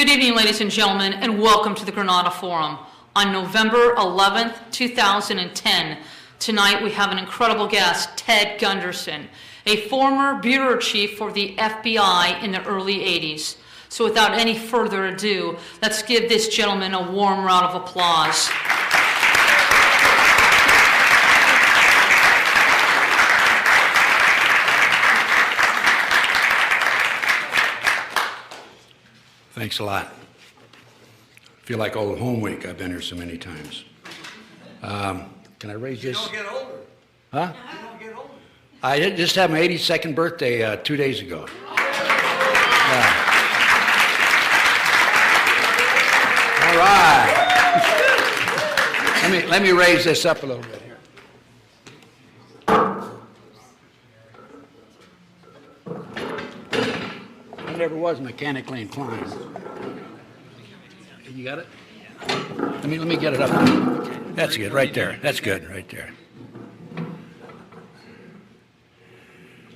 Good evening, ladies and gentlemen, and welcome to the Granada Forum. On November 11th, 2010, tonight we have an incredible guest, Ted Gunderson, a former bureau chief for the FBI in the early 80s. So without any further ado, let's give this gentleman a warm round of applause. Thanks a lot. I feel like old home week. I've been here so many times. Can I raise this? You don't get older. Huh? You don't get older. I just had my 82nd birthday 2 days ago. Yeah. All right. Let me raise this up a little bit here. I never was mechanically inclined. You got it? Let me get it up. That's good, right there. That's good, right there.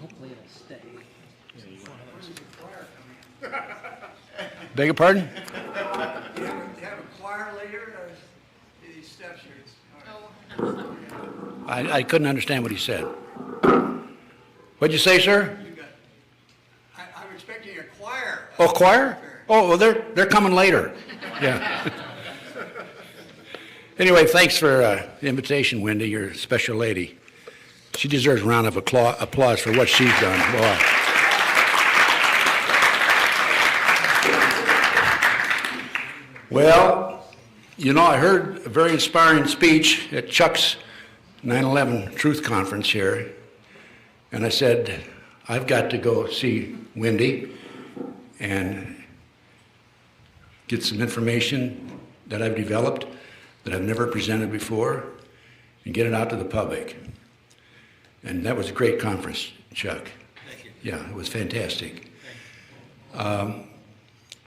Hopefully it'll stay. Beg your pardon? You have a choir later, or these steps here? I couldn't understand what he said. What'd you say, sir? I'm expecting a choir. Oh, choir? Oh, well, they're coming later. Yeah. Anyway, thanks for the invitation, Wendy. You're a special lady. She deserves a round of applause for what she's done. Boy. Well, you know, I heard a very inspiring speech at Chuck's 9/11 Truth Conference here, and I said, I've got to go see Wendy and get some information that I've developed that I've never presented before and get it out to the public. And that was a great conference, Chuck. Thank you. Yeah, it was fantastic.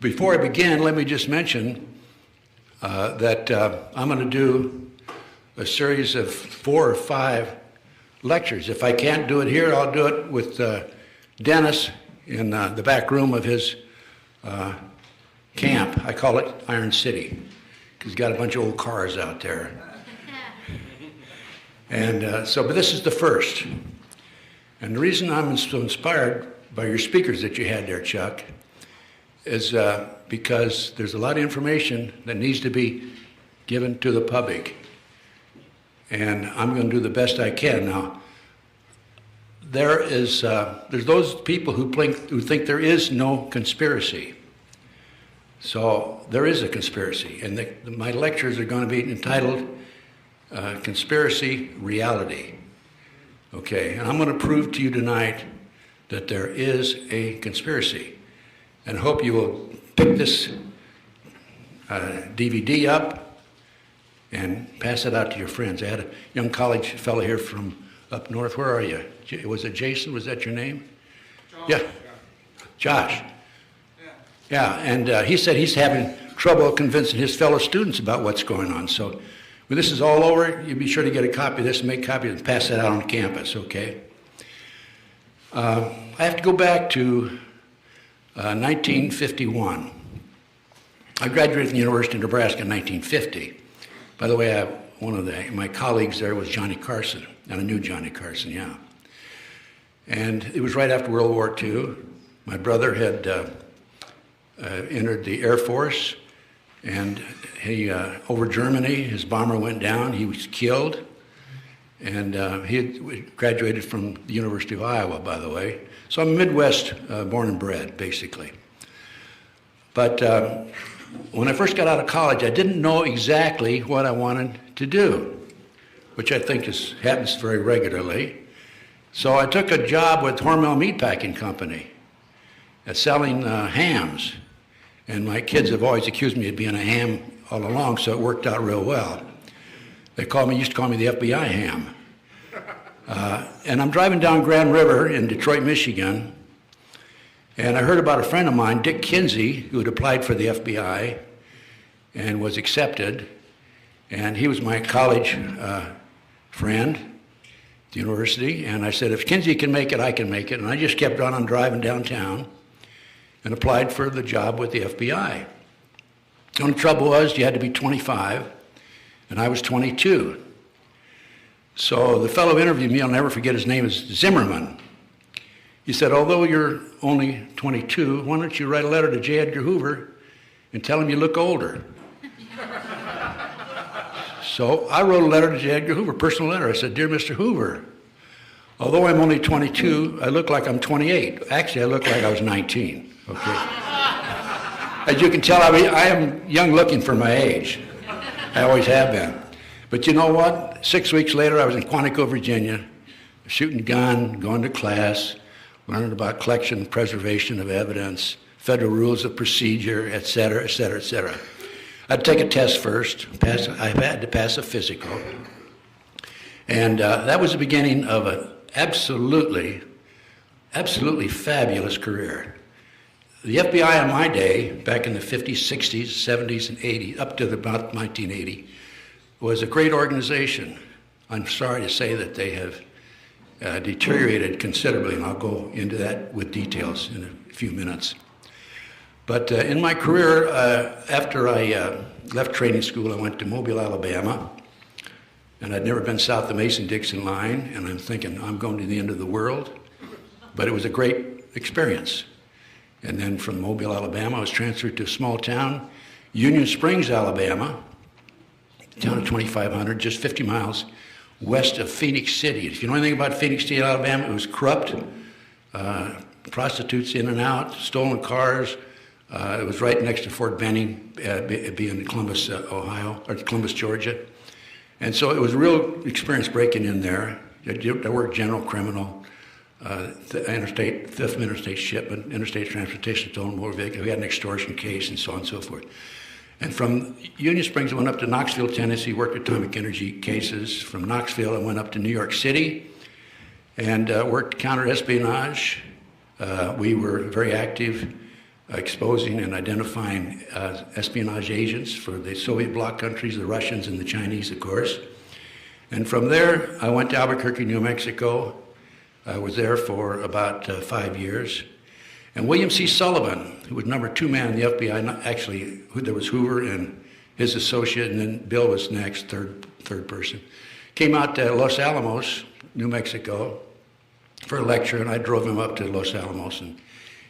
Before I begin, let me just mention that I'm going to do a series of 4 or 5 lectures. If I can't do it here, I'll do it with Dennis in the back room of his camp. I call it Iron City, because he's got a bunch of old cars out there. And but this is the first. And the reason I'm so inspired by your speakers that you had there, Chuck, is because there's a lot of information that needs to be given to the public. And I'm going to do the best I can. Now, there's those people who think there is no conspiracy. So there is a conspiracy, and my lectures are going to be entitled Conspiracy Reality. Okay, and I'm going to prove to you tonight that there is a conspiracy, and hope you will pick this DVD up and pass it out to your friends. I had a young college fellow here from up north. Where are you? Was it Jason? Was that your name? Josh. Yeah, Josh. Yeah, and he said he's having trouble convincing his fellow students about what's going on. So when this is all over, you be sure to get a copy of this, make copies, and pass that out on campus, okay? I have to go back to 1951. I graduated from the University of Nebraska in 1950. By the way, one of my colleagues there was Johnny Carson, and I knew Johnny Carson, yeah. And it was right after World War II. My brother had entered the Air Force, and he over Germany, his bomber went down. He was killed, and he had graduated from the University of Iowa, by the way. So I'm Midwest born and bred, basically. But when I first got out of college, I didn't know exactly what I wanted to do, which I think happens very regularly. So I took a job with Hormel Meatpacking Company at selling hams. And my kids have always accused me of being a ham all along, so it worked out real well. They used to call me the FBI ham. And I'm driving down Grand River in Detroit, Michigan, and I heard about a friend of mine, Dick Kinsey, who had applied for the FBI and was accepted. And he was my college friend at the university. And I said, if Kinsey can make it, I can make it. And I just kept on driving downtown and applied for the job with the FBI. The only trouble was you had to be 25, and I was 22. So the fellow interviewed me, I'll never forget, his name is Zimmerman. He said, although you're only 22, why don't you write a letter to J. Edgar Hoover and tell him you look older? So I wrote a letter to J. Edgar Hoover, personal letter. I said, Dear Mr. Hoover, although I'm only 22, I look like I'm 28. Actually, I look like I was 19, okay? As you can tell, I am young looking for my age. I always have been. But you know what? 6 weeks later, I was in Quantico, Virginia, shooting gun, going to class, learning about collection and preservation of evidence, federal rules of procedure, et cetera, et cetera, et cetera. I'd take a test first. I had to pass a physical. And that was the beginning of an absolutely fabulous career. The FBI in my day, back in the 50s, 60s, 70s, and 80s, up to about 1980, was a great organization. I'm sorry to say that they have deteriorated considerably, and I'll go into that with details in a few minutes. But in my career, after I left training school, I went to Mobile, Alabama, and I'd never been south of the Mason-Dixon line, and I'm thinking, I'm going to the end of the world. But it was a great experience. And then from Mobile, Alabama, I was transferred to a small town, Union Springs, Alabama, a town of 2,500, just 50 miles west of Phoenix City. If you know anything about Phoenix City, Alabama, it was corrupt, prostitutes in and out, stolen cars. It was right next to Fort Benning, being Columbus, Ohio, or Columbus, Georgia. And so it was a real experience breaking in there. I worked general criminal, Fifth Interstate shipment, interstate transportation, stolen motor vehicle. We had an extortion case and so on and so forth. And from Union Springs, I went up to Knoxville, Tennessee, worked atomic energy cases. From Knoxville, I went up to New York City and worked counter-espionage. We were very active, exposing and identifying espionage agents for the Soviet bloc countries, the Russians and the Chinese, of course. And from there, I went to Albuquerque, New Mexico. I was there for about 5 years. And William C. Sullivan, who was number 2 man in the FBI, actually, there was Hoover and his associate, and then Bill was next, third person, came out to Los Alamos, New Mexico, for a lecture, and I drove him up to Los Alamos, and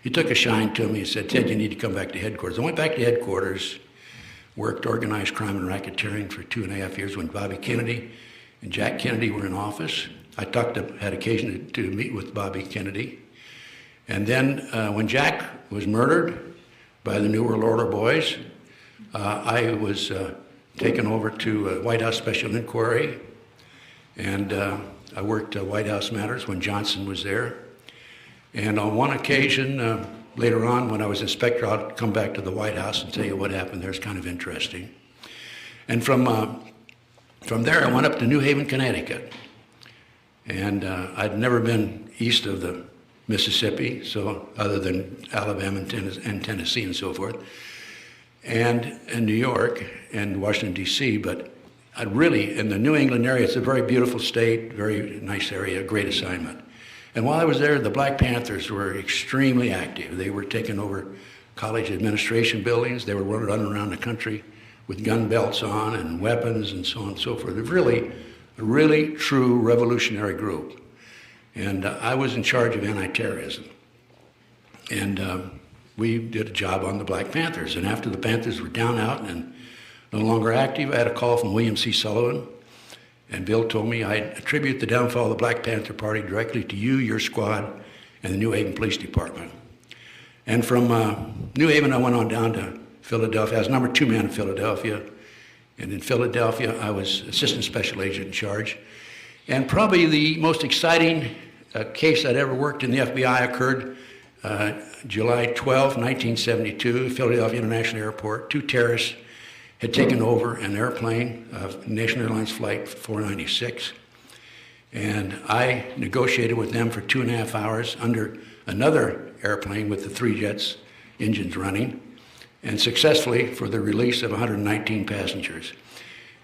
he took a shine to me and said, Ted, you need to come back to headquarters. I went back to headquarters, worked organized crime and racketeering for 2.5 years when Bobby Kennedy and Jack Kennedy were in office. I had occasion to meet with Bobby Kennedy. And then when Jack was murdered by the New World Order boys, I was taken over to White House Special Inquiry, and I worked White House Matters when Johnson was there. And on one occasion, later on, when I was inspector, I'll come back to the White House and tell you what happened there. It's kind of interesting. And from there, I went up to New Haven, Connecticut. And I'd never been east of the Mississippi, so other than Alabama and Tennessee and so forth, and New York and Washington, D.C., but I'd really, in the New England area, it's a very beautiful state, very nice area, great assignment. And while I was there, the Black Panthers were extremely active. They were taking over college administration buildings. They were running around the country with gun belts on and weapons and so on and so forth. They're a really true revolutionary group. And I was in charge of anti-terrorism. And we did a job on the Black Panthers. And after the Panthers were down out and no longer active, I had a call from William C. Sullivan. And Bill told me I attribute the downfall of the Black Panther Party directly to you, your squad, and the New Haven Police Department. And from New Haven, I went on down to Philadelphia. I was number 2 man in Philadelphia. And in Philadelphia, I was assistant special agent in charge. And probably the most exciting case I'd ever worked in the FBI occurred July 12, 1972, Philadelphia International Airport. 2 terrorists had taken over an airplane, National Airlines Flight 496. And I negotiated with them for 2.5 hours under another airplane with the 3 jets, engines running, and successfully for the release of 119 passengers.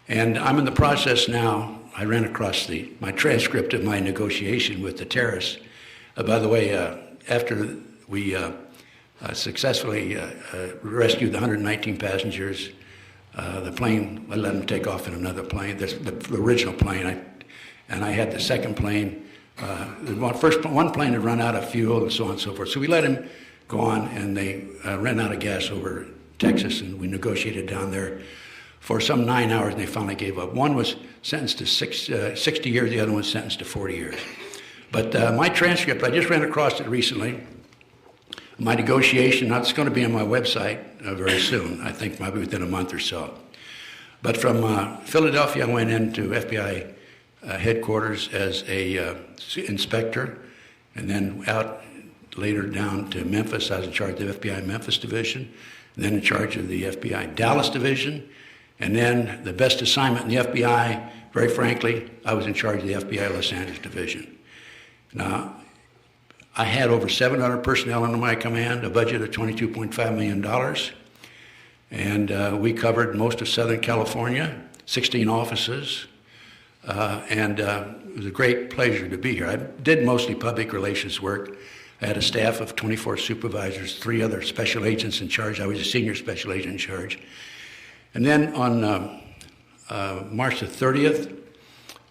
And I'm in the process now. I ran across my transcript of my negotiation with the terrorists. By the way, after we successfully rescued the 119 passengers. The plane, I let them take off in another plane, the original plane, and I had the second plane. One plane had run out of fuel and so on and so forth. So we let him go on, and they ran out of gas over Texas, and we negotiated down there for some 9 hours, and they finally gave up. One was sentenced to 60 years, the other one was sentenced to 40 years. But my transcript, I just ran across it recently. My negotiation, that's going to be on my website very soon, I think maybe within a month or so. But from Philadelphia, I went into FBI headquarters as a inspector, and then out later down to Memphis. I was in charge of the FBI Memphis division, and then in charge of the FBI Dallas division, and then the best assignment in the FBI, very frankly, I was in charge of the FBI Los Angeles division. Now, I had over 700 personnel under my command, a budget of $22.5 million, and we covered most of Southern California, 16 offices, and it was a great pleasure to be here. I did mostly public relations work. I had a staff of 24 supervisors, 3 other special agents in charge. I was a senior special agent in charge. And then on March the 30th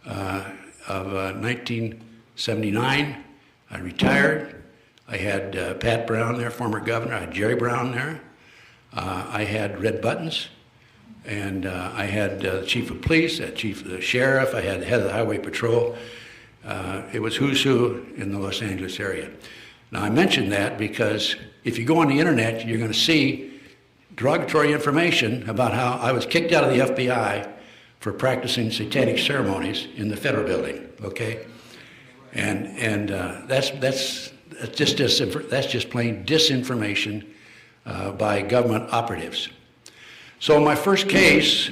of 1979, I retired. I had Pat Brown there, former governor. I had Jerry Brown there. I had Red Buttons. And I had the chief of police, the chief of the sheriff. I had the head of the highway patrol. It was who's who in the Los Angeles area. Now, I mention that because if you go on the internet, you're going to see derogatory information about how I was kicked out of the FBI for practicing satanic ceremonies in the federal building. Okay, and that's just plain disinformation by government operatives. So my first case,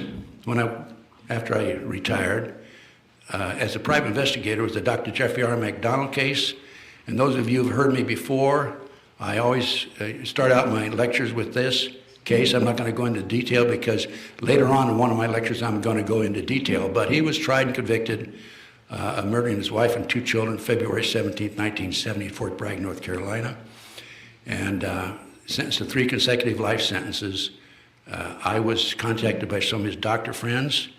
after I retired, as a private investigator, was the Dr. Jeffrey R. McDonald case. And those of you who've heard me before, I always start out my lectures with this case. I'm not going to go into detail because later on in one of my lectures I'm going to go into detail. But he was tried and convicted of murdering his wife and 2 children February 17, 1970 in Fort Bragg, North Carolina, and sentenced to 3 consecutive life sentences. I was contacted by some of his doctor friends,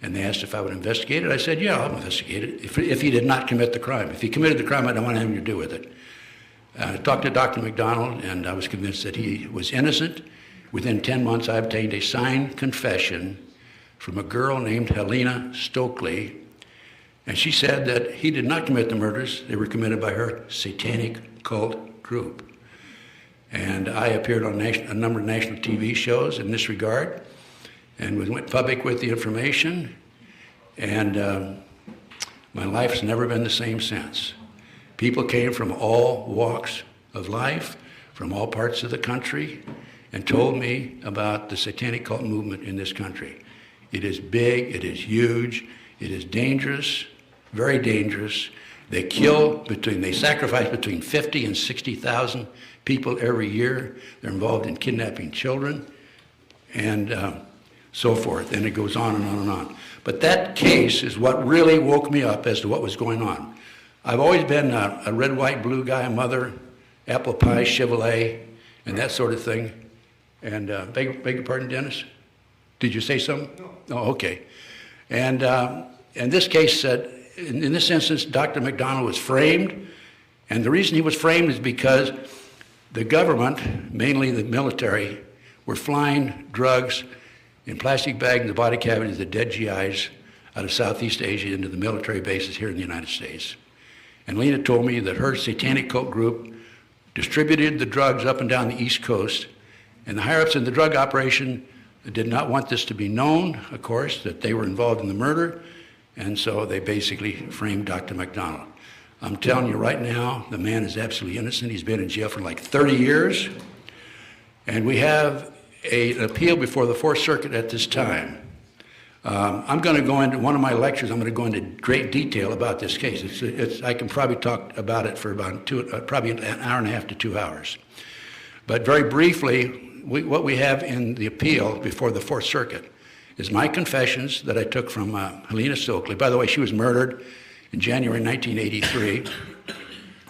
and they asked if I would investigate it. I said, yeah, I'll investigate it, if he did not commit the crime. If he committed the crime, I don't want anything to do with it. I talked to Dr. McDonald, and I was convinced that he was innocent. Within 10 months, I obtained a signed confession from a girl named Helena Stokely, and she said that he did not commit the murders. They were committed by her satanic cult group. And I appeared on a number of national TV shows in this regard, and we went public with the information, and my life's never been the same since. People came from all walks of life, from all parts of the country, and told me about the satanic cult movement in this country. It is big, it is huge, it is dangerous, very dangerous. They sacrifice between 50 and 60,000 people every year. They're involved in kidnapping children and so forth, and it goes on and on and on. But that case is what really woke me up as to what was going on. I've always been a red, white, blue guy, a mother, apple pie, Chevrolet, and that sort of thing. And beg your pardon, Dennis? Did you say something? No. Oh, okay. And this case said, in this instance, Dr. McDonald was framed, and the reason he was framed is because the government, mainly the military, were flying drugs in plastic bags in the body cavities of dead GIs out of Southeast Asia into the military bases here in the United States. And Lena told me that her satanic cult group distributed the drugs up and down the East Coast, and the higher-ups in the drug operation did not want this to be known, of course, that they were involved in the murder, and so they basically framed Dr. McDonald. I'm telling you right now, the man is absolutely innocent. He's been in jail for like 30 years, and we have an appeal before the Fourth Circuit at this time. I'm going to go into one of my lectures. I'm going to go into great detail about this case. I can probably talk about it for about probably an hour and a half to 2 hours. But very briefly, what we have in the appeal before the Fourth Circuit is my confessions that I took from Helena Stokely. By the way, she was murdered in January 1983.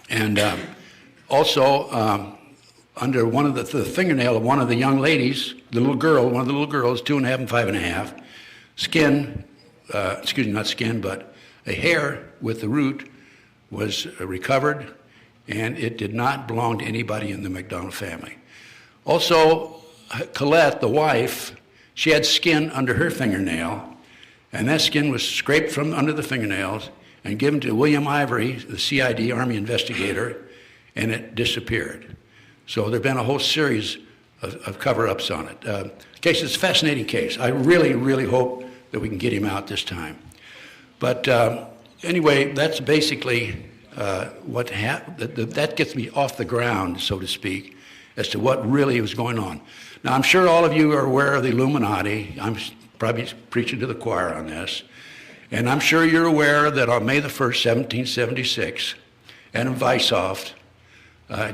And also under one of the fingernail of one of the young ladies, the little girl, one of the little girls, 2.5 and 5.5, skin, not skin, but a hair with the root was recovered, and it did not belong to anybody in the McDonald family. Also, Colette, the wife, she had skin under her fingernail, and that skin was scraped from under the fingernails and given to William Ivory, the CID Army investigator, and it disappeared. So there have been a whole series of cover-ups on it. Case is a fascinating case. I really, really hope that we can get him out this time. But anyway, that's basically what happened. That gets me off the ground, so to speak, as to what really was going on. Now, I'm sure all of you are aware of the Illuminati. I'm probably preaching to the choir on this. And I'm sure you're aware that on May the 1st, 1776, Adam Weishaupt, a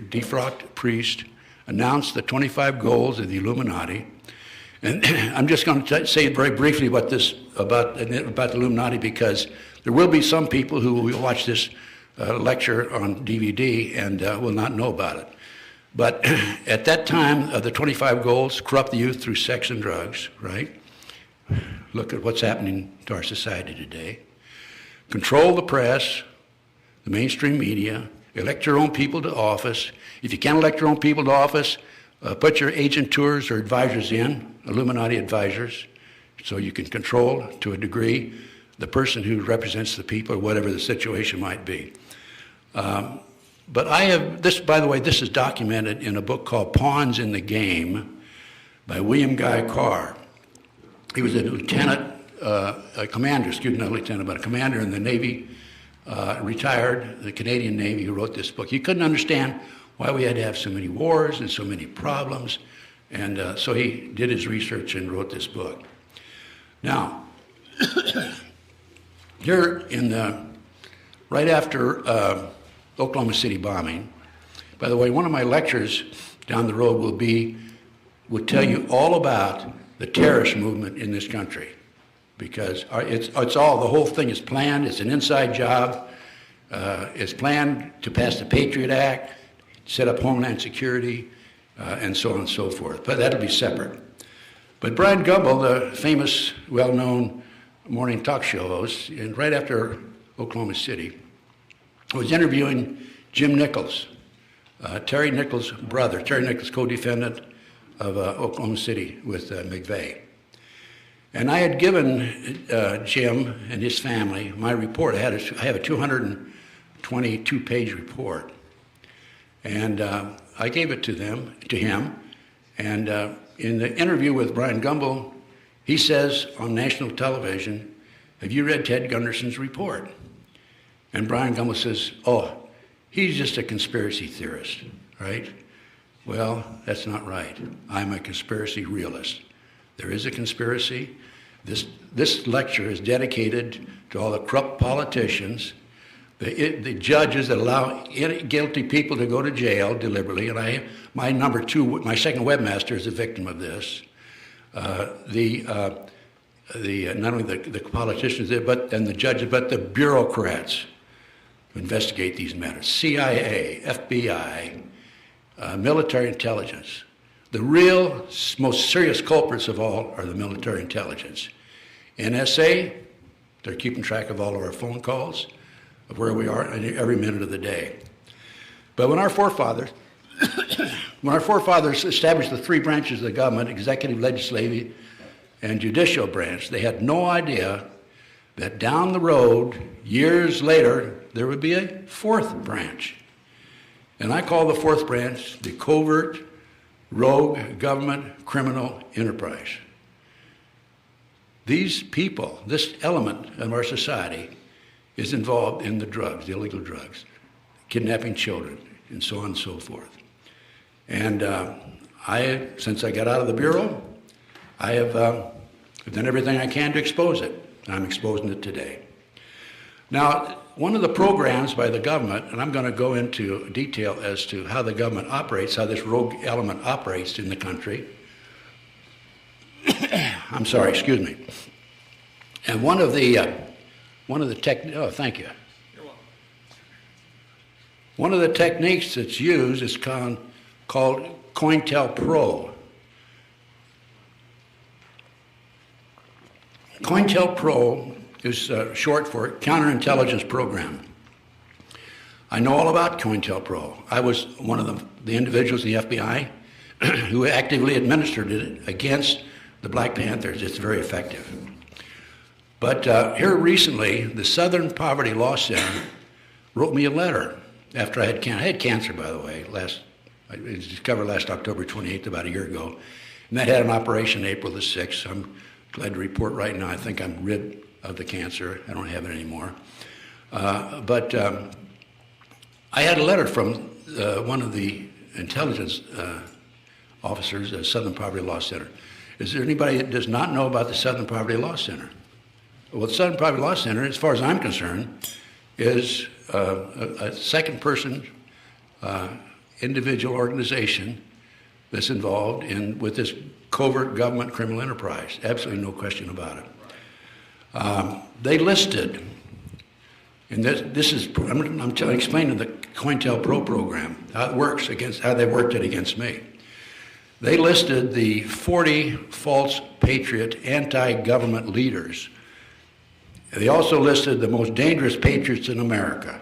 defrocked priest, announced the 25 goals of the Illuminati. And I'm just going to say very briefly about the Illuminati, because there will be some people who will watch this lecture on DVD and will not know about it. But at that time, the 25 goals: corrupt the youth through sex and drugs, right? Look at what's happening to our society today. Control the press, the mainstream media, elect your own people to office. If you can't elect your own people to office, put your agentures or advisors in, Illuminati advisors, so you can control, to a degree, the person who represents the people, or whatever the situation might be. But I have, this, by the way, this is documented in a book called Pawns in the Game by William Guy Carr. He was a commander in the Navy, retired, the Canadian Navy, who wrote this book. He couldn't understand why we had to have so many wars and so many problems, and so he did his research and wrote this book. Now, here in the, right after Oklahoma City bombing, by the way, one of my lectures down the road will tell you all about the terrorist movement in this country, because it's all, the whole thing is planned. It's an inside job. It's planned to pass the Patriot Act, set up Homeland Security, and so on and so forth. But that'll be separate. But Brian Gumbel, the famous, well-known morning talk show host, and right after Oklahoma City, was interviewing Jim Nichols, Terry Nichols' brother, Terry Nichols, co-defendant of Oklahoma City with McVeigh. And I had given Jim and his family my report. I have a 222-page report. And I gave it to him. And in the interview with Brian Gumbel, he says on national television, "Have you read Ted Gunderson's report?" And Brian Gumbel says, "Oh, he's just a conspiracy theorist," right? Well, that's not right. I'm a conspiracy realist. There is a conspiracy. This lecture is dedicated to all the corrupt politicians, the judges that allow guilty people to go to jail deliberately, and my second webmaster is a victim of this. Not only the politicians and the judges, but the bureaucrats who investigate these matters. CIA, FBI, military intelligence. The real, most serious culprits of all are the military intelligence. NSA, they're keeping track of all of our phone calls, of where we are every minute of the day. But when our forefathers established the three branches of the government, executive, legislative, and judicial branch, they had no idea that down the road, years later, there would be a fourth branch. And I call the fourth branch the covert, rogue, government, criminal enterprise. These people, this element of our society, is involved in the drugs, the illegal drugs, kidnapping children, and so on and so forth. And since I got out of the Bureau, I have done everything I can to expose it. And I'm exposing it today. Now, one of the programs by the government, and I'm going to go into detail as to how the government operates, how this rogue element operates in the country. I'm sorry, excuse me. And one of the oh, thank you. You're welcome. One of the techniques that's used is called COINTELPRO. COINTELPRO is short for Counterintelligence Program. I know all about COINTELPRO. I was one of the individuals in the FBI who actively administered it against the Black Panthers. It's very effective. But here recently, the Southern Poverty Law Center wrote me a letter after I had cancer, by the way. It was discovered last October 28th, about a year ago. And that had an operation April the 6th. I'm glad to report right now I think I'm rid of the cancer. I don't have it anymore. But I had a letter from one of the intelligence officers at Southern Poverty Law Center. Is there anybody that does not know about the Southern Poverty Law Center? Well, the Southern Poverty Law Center, as far as I'm concerned, is a second-person individual organization that's involved with this covert government criminal enterprise. Absolutely no question about it. They listed, and this is, I'm explaining the COINTELPRO program, how it works how they worked it against me. They listed the 40 false patriot anti-government leaders. They also listed the most dangerous patriots in America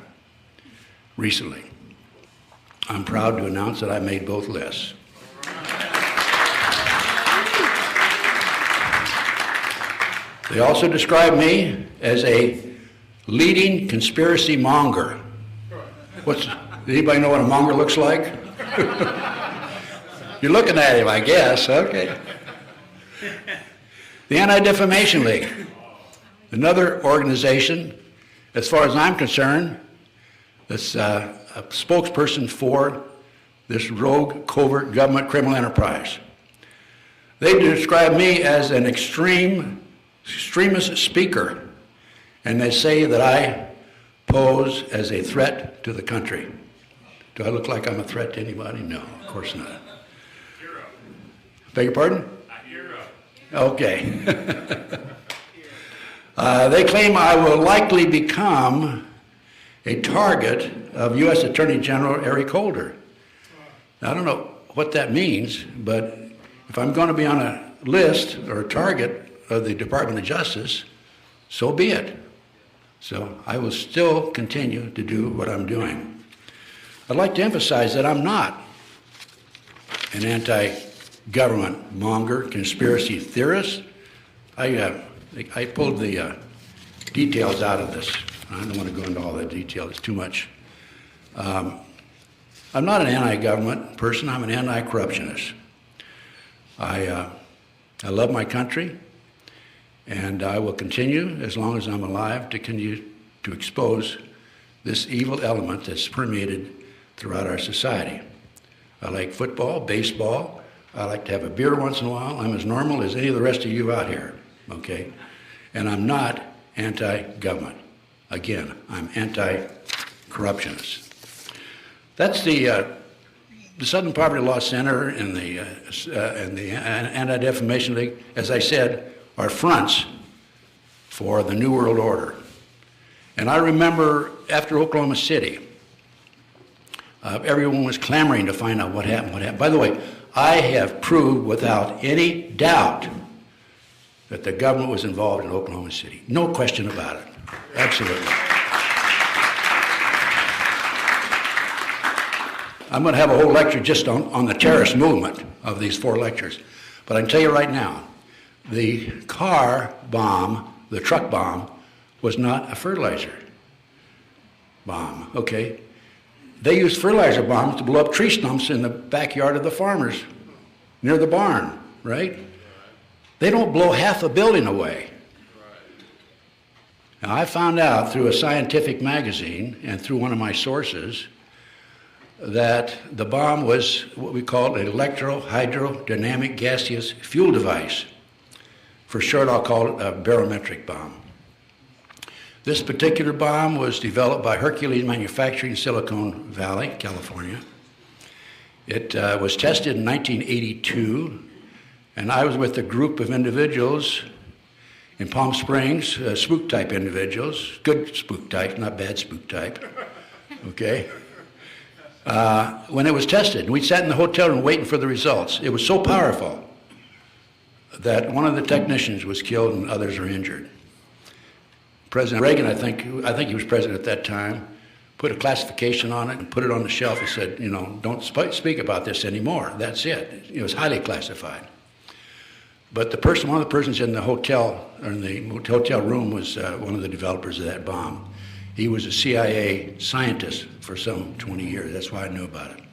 recently. I'm proud to announce that I made both lists. They also described me as a leading conspiracy monger. Does anybody know what a monger looks like? You're looking at him, I guess. Okay. The Anti-Defamation League, another organization, as far as I'm concerned, that's a spokesperson for this rogue, covert government criminal enterprise. They describe me as an extremist speaker, and they say that I pose as a threat to the country. Do I look like I'm a threat to anybody? No, of course not. Hero. Beg your pardon? A hero. Okay. They claim I will likely become a target of U.S. Attorney General Eric Holder. Now, I don't know what that means, but if I'm going to be on a list or a target of the Department of Justice, so be it. So I will still continue to do what I'm doing. I'd like to emphasize that I'm not an anti-government monger, conspiracy theorist. I pulled the details out of this. I don't want to go into all the details. It's too much. I'm not an anti-government person. I'm an anti-corruptionist. I love my country, and I will continue, as long as I'm alive, to continue to expose this evil element that's permeated throughout our society. I like football, baseball. I like to have a beer once in a while. I'm as normal as any of the rest of you out here, okay? And I'm not anti-government. Again, I'm anti-corruptionist. That's the Southern Poverty Law Center and the Anti-Defamation League, as I said, are fronts for the New World Order. And I remember after Oklahoma City, everyone was clamoring to find out what happened. By the way, I have proved without any doubt that the government was involved in Oklahoma City. No question about it. Absolutely. I'm going to have a whole lecture just on the terrorist movement of these 4 lectures. But I can tell you right now, the car bomb, the truck bomb, was not a fertilizer bomb, okay? They used fertilizer bombs to blow up tree stumps in the backyard of the farmers near the barn, right? They don't blow half a building away. Now, I found out through a scientific magazine and through one of my sources that the bomb was what we call an electro-hydrodynamic gaseous fuel device. For short, I'll call it a barometric bomb. This particular bomb was developed by Hercules Manufacturing in Silicon Valley, California. It was tested in 1982, and I was with a group of individuals in Palm Springs, spook-type individuals, good spook type, not bad spook type, okay? when it was tested. We sat in the hotel room waiting for the results. It was so powerful that one of the technicians was killed and others were injured. President Reagan, I think he was president at that time, put a classification on it and put it on the shelf and said, you know, don't speak about this anymore. That's it. It was highly classified. But one of the persons in the hotel, or in the hotel room, was one of the developers of that bomb. He was a CIA scientist for some 20 years. That's why I knew about it.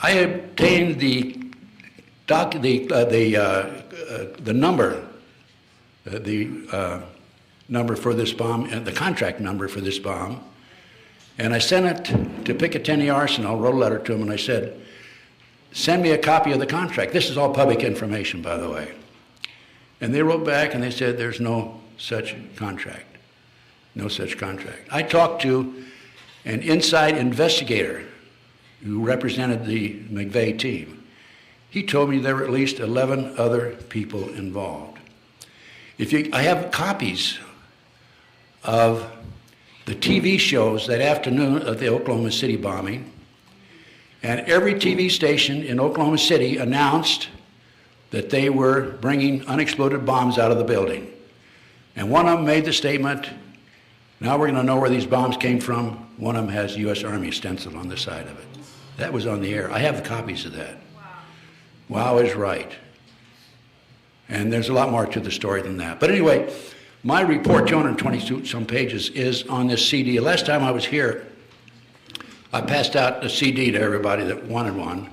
I obtained the number for this bomb, and the contract number for this bomb, and I sent it to Picatinny Arsenal, wrote a letter to him, and I said, send me a copy of the contract. This is all public information, by the way. And they wrote back and they said, there's no such contract. No such contract. I talked to an inside investigator who represented the McVeigh team. He told me there were at least 11 other people involved. I have copies of the TV shows that afternoon of the Oklahoma City bombing, and every TV station in Oklahoma City announced that they were bringing unexploded bombs out of the building. And one of them made the statement, now we're going to know where these bombs came from. One of them has U.S. Army stenciled on the side of it. That was on the air. I have the copies of that. Wow is right. And there's a lot more to the story than that. But anyway, my report, 222-some pages, is on this CD. Last time I was here, I passed out a CD to everybody that wanted one.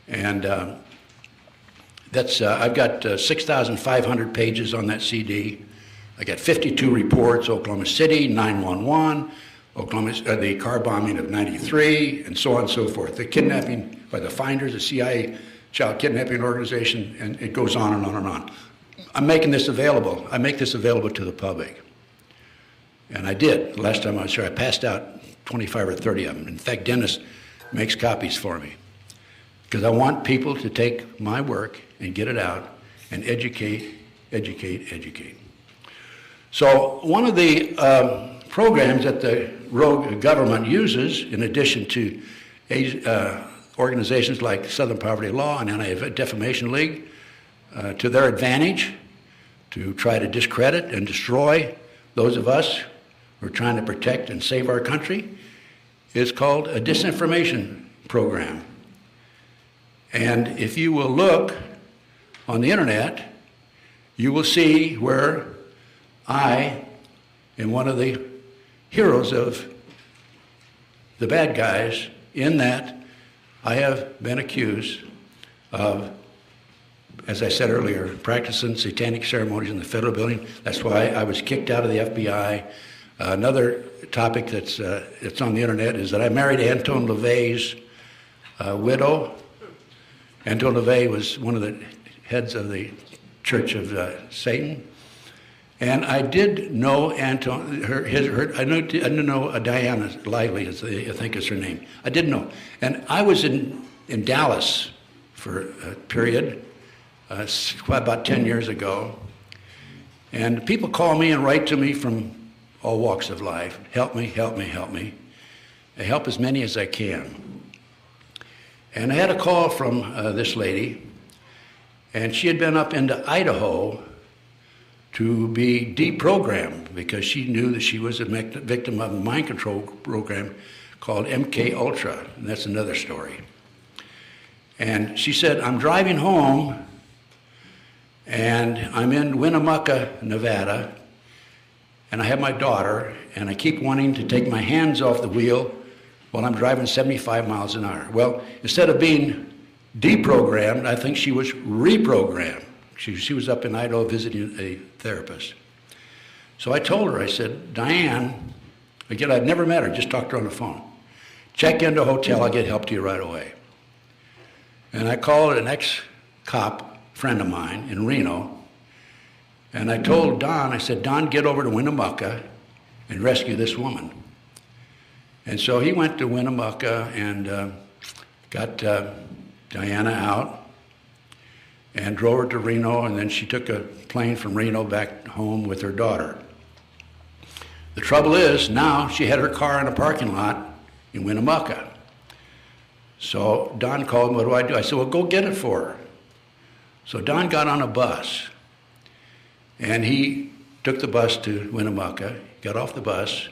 And I've got 6,500 pages on that CD. I got 52 reports, Oklahoma City, 911, the car bombing of 93, and so on and so forth. The kidnapping by the Finders, the CIA child kidnapping organization, and it goes on and on and on. I'm making this available. I make this available to the public. And I did. Last time I was here, I passed out 25 or 30 of them. In fact, Dennis makes copies for me. Because I want people to take my work and get it out and educate, educate, educate. So one of the programs that the rogue government uses, in addition to organizations like Southern Poverty Law and Anti-Defamation League, to their advantage, to try to discredit and destroy those of us who are trying to protect and save our country, is called a disinformation program. And if you will look on the internet, you will see where I am one of the heroes of the bad guys, in that I have been accused of, as I said earlier, practicing satanic ceremonies in the federal building. That's why I was kicked out of the FBI. Another topic that's on the internet is that I married Anton LaVey's widow. Anton LaVey was one of the heads of the Church of Satan. And I did know Anton, I didn't know Diana Lively, I think is her name. I didn't know. And I was in Dallas for a period, about 10 years ago. And people call me and write to me from all walks of life. Help me, help me, help me. I help as many as I can. And I had a call from this lady, and she had been up into Idaho to be deprogrammed because she knew that she was a victim of a mind control program called MK Ultra, and that's another story. And she said, I'm driving home, and I'm in Winnemucca, Nevada, and I have my daughter, and I keep wanting to take my hands off the wheel while I'm driving 75 miles an hour. Well, instead of being deprogrammed, I think she was reprogrammed. She was up in Idaho visiting a therapist. So I told her, I said, Diane, again, I'd never met her, just talked to her on the phone. Check into a hotel, I'll get help to you right away. And I called an ex-cop friend of mine in Reno, and I told Don, I said, Don, get over to Winnemucca and rescue this woman. And so he went to Winnemucca and got Diana out and drove her to Reno, and then she took a plane from Reno back home with her daughter. The trouble is, now she had her car in a parking lot in Winnemucca. So Don called, what do I do? I said, well, go get it for her. So Don got on a bus, and he took the bus to Winnemucca, got off the bus.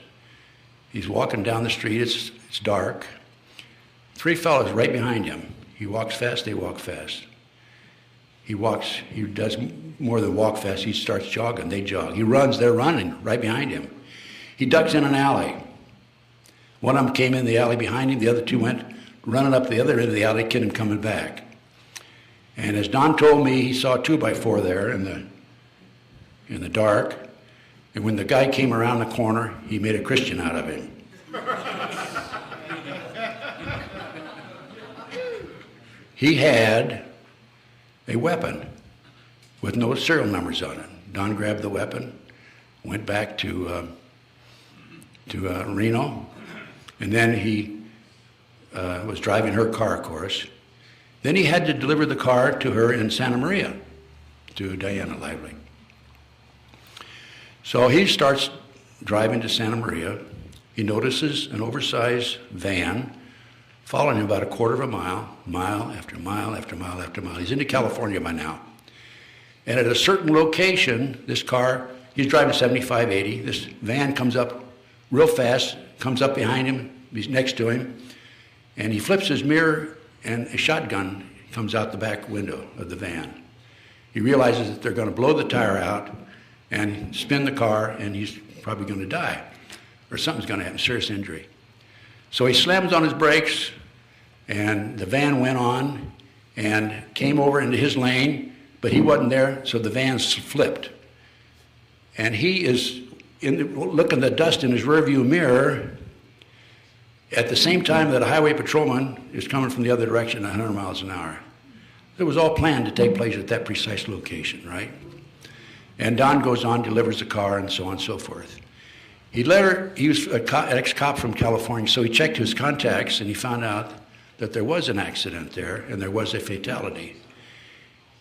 He's walking down the street, it's dark. 3 fellows right behind him. He walks fast, they walk fast. He does more than walk fast, he starts jogging, they jog. He runs, they're running right behind him. He ducks in an alley. One of them came in the alley behind him, the other 2 went running up the other end of the alley, kid him coming back. And as Don told me, he saw a 2x4 there in the dark. And when the guy came around the corner, he made a Christian out of him. He had a weapon with no serial numbers on it. Don grabbed the weapon, went back to Reno, and then he was driving her car, of course. Then he had to deliver the car to her in Santa Maria, to Diana Lively. So he starts driving to Santa Maria. He notices an oversized van following him about a quarter of a mile, mile after mile after mile after mile. He's into California by now. And at a certain location, this car, he's driving 75, 80. This van comes up real fast, comes up behind him, he's next to him, and he flips his mirror and a shotgun comes out the back window of the van. He realizes that they're going to blow the tire out and spin the car, and he's probably going to die, or something's going to happen, serious injury. So he slams on his brakes, and the van went on and came over into his lane, but he wasn't there, so the van flipped. And he is looking at the dust in his rearview mirror at the same time that a highway patrolman is coming from the other direction at 100 miles an hour. It was all planned to take place at that precise location, right? And Don goes on, delivers the car, and so on and so forth. He was an ex-cop from California, so he checked his contacts, and he found out that there was an accident there, and there was a fatality.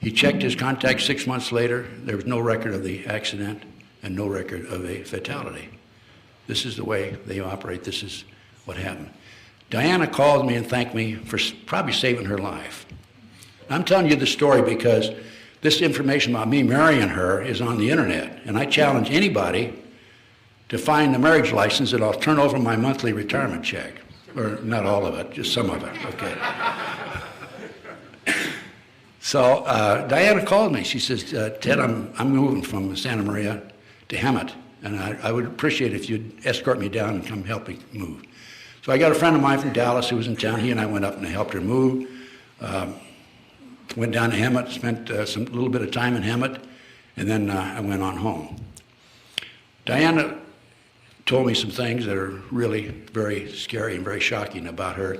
He checked his contacts 6 months later. There was no record of the accident and no record of a fatality. This is the way they operate. This is what happened. Diana called me and thanked me for probably saving her life. I'm telling you the story because this information about me marrying her is on the internet, and I challenge anybody to find the marriage license, and I'll turn over my monthly retirement check. Or not all of it, just some of it, okay. So Diana called me. She says, Ted, I'm moving from Santa Maria to Hemet, and I would appreciate it if you'd escort me down and come help me move. So I got a friend of mine from Dallas who was in town. He and I went up and I helped her move. Went down to Hemet, spent a little bit of time in Hemet, and then I went on home. Diana told me some things that are really very scary and very shocking about her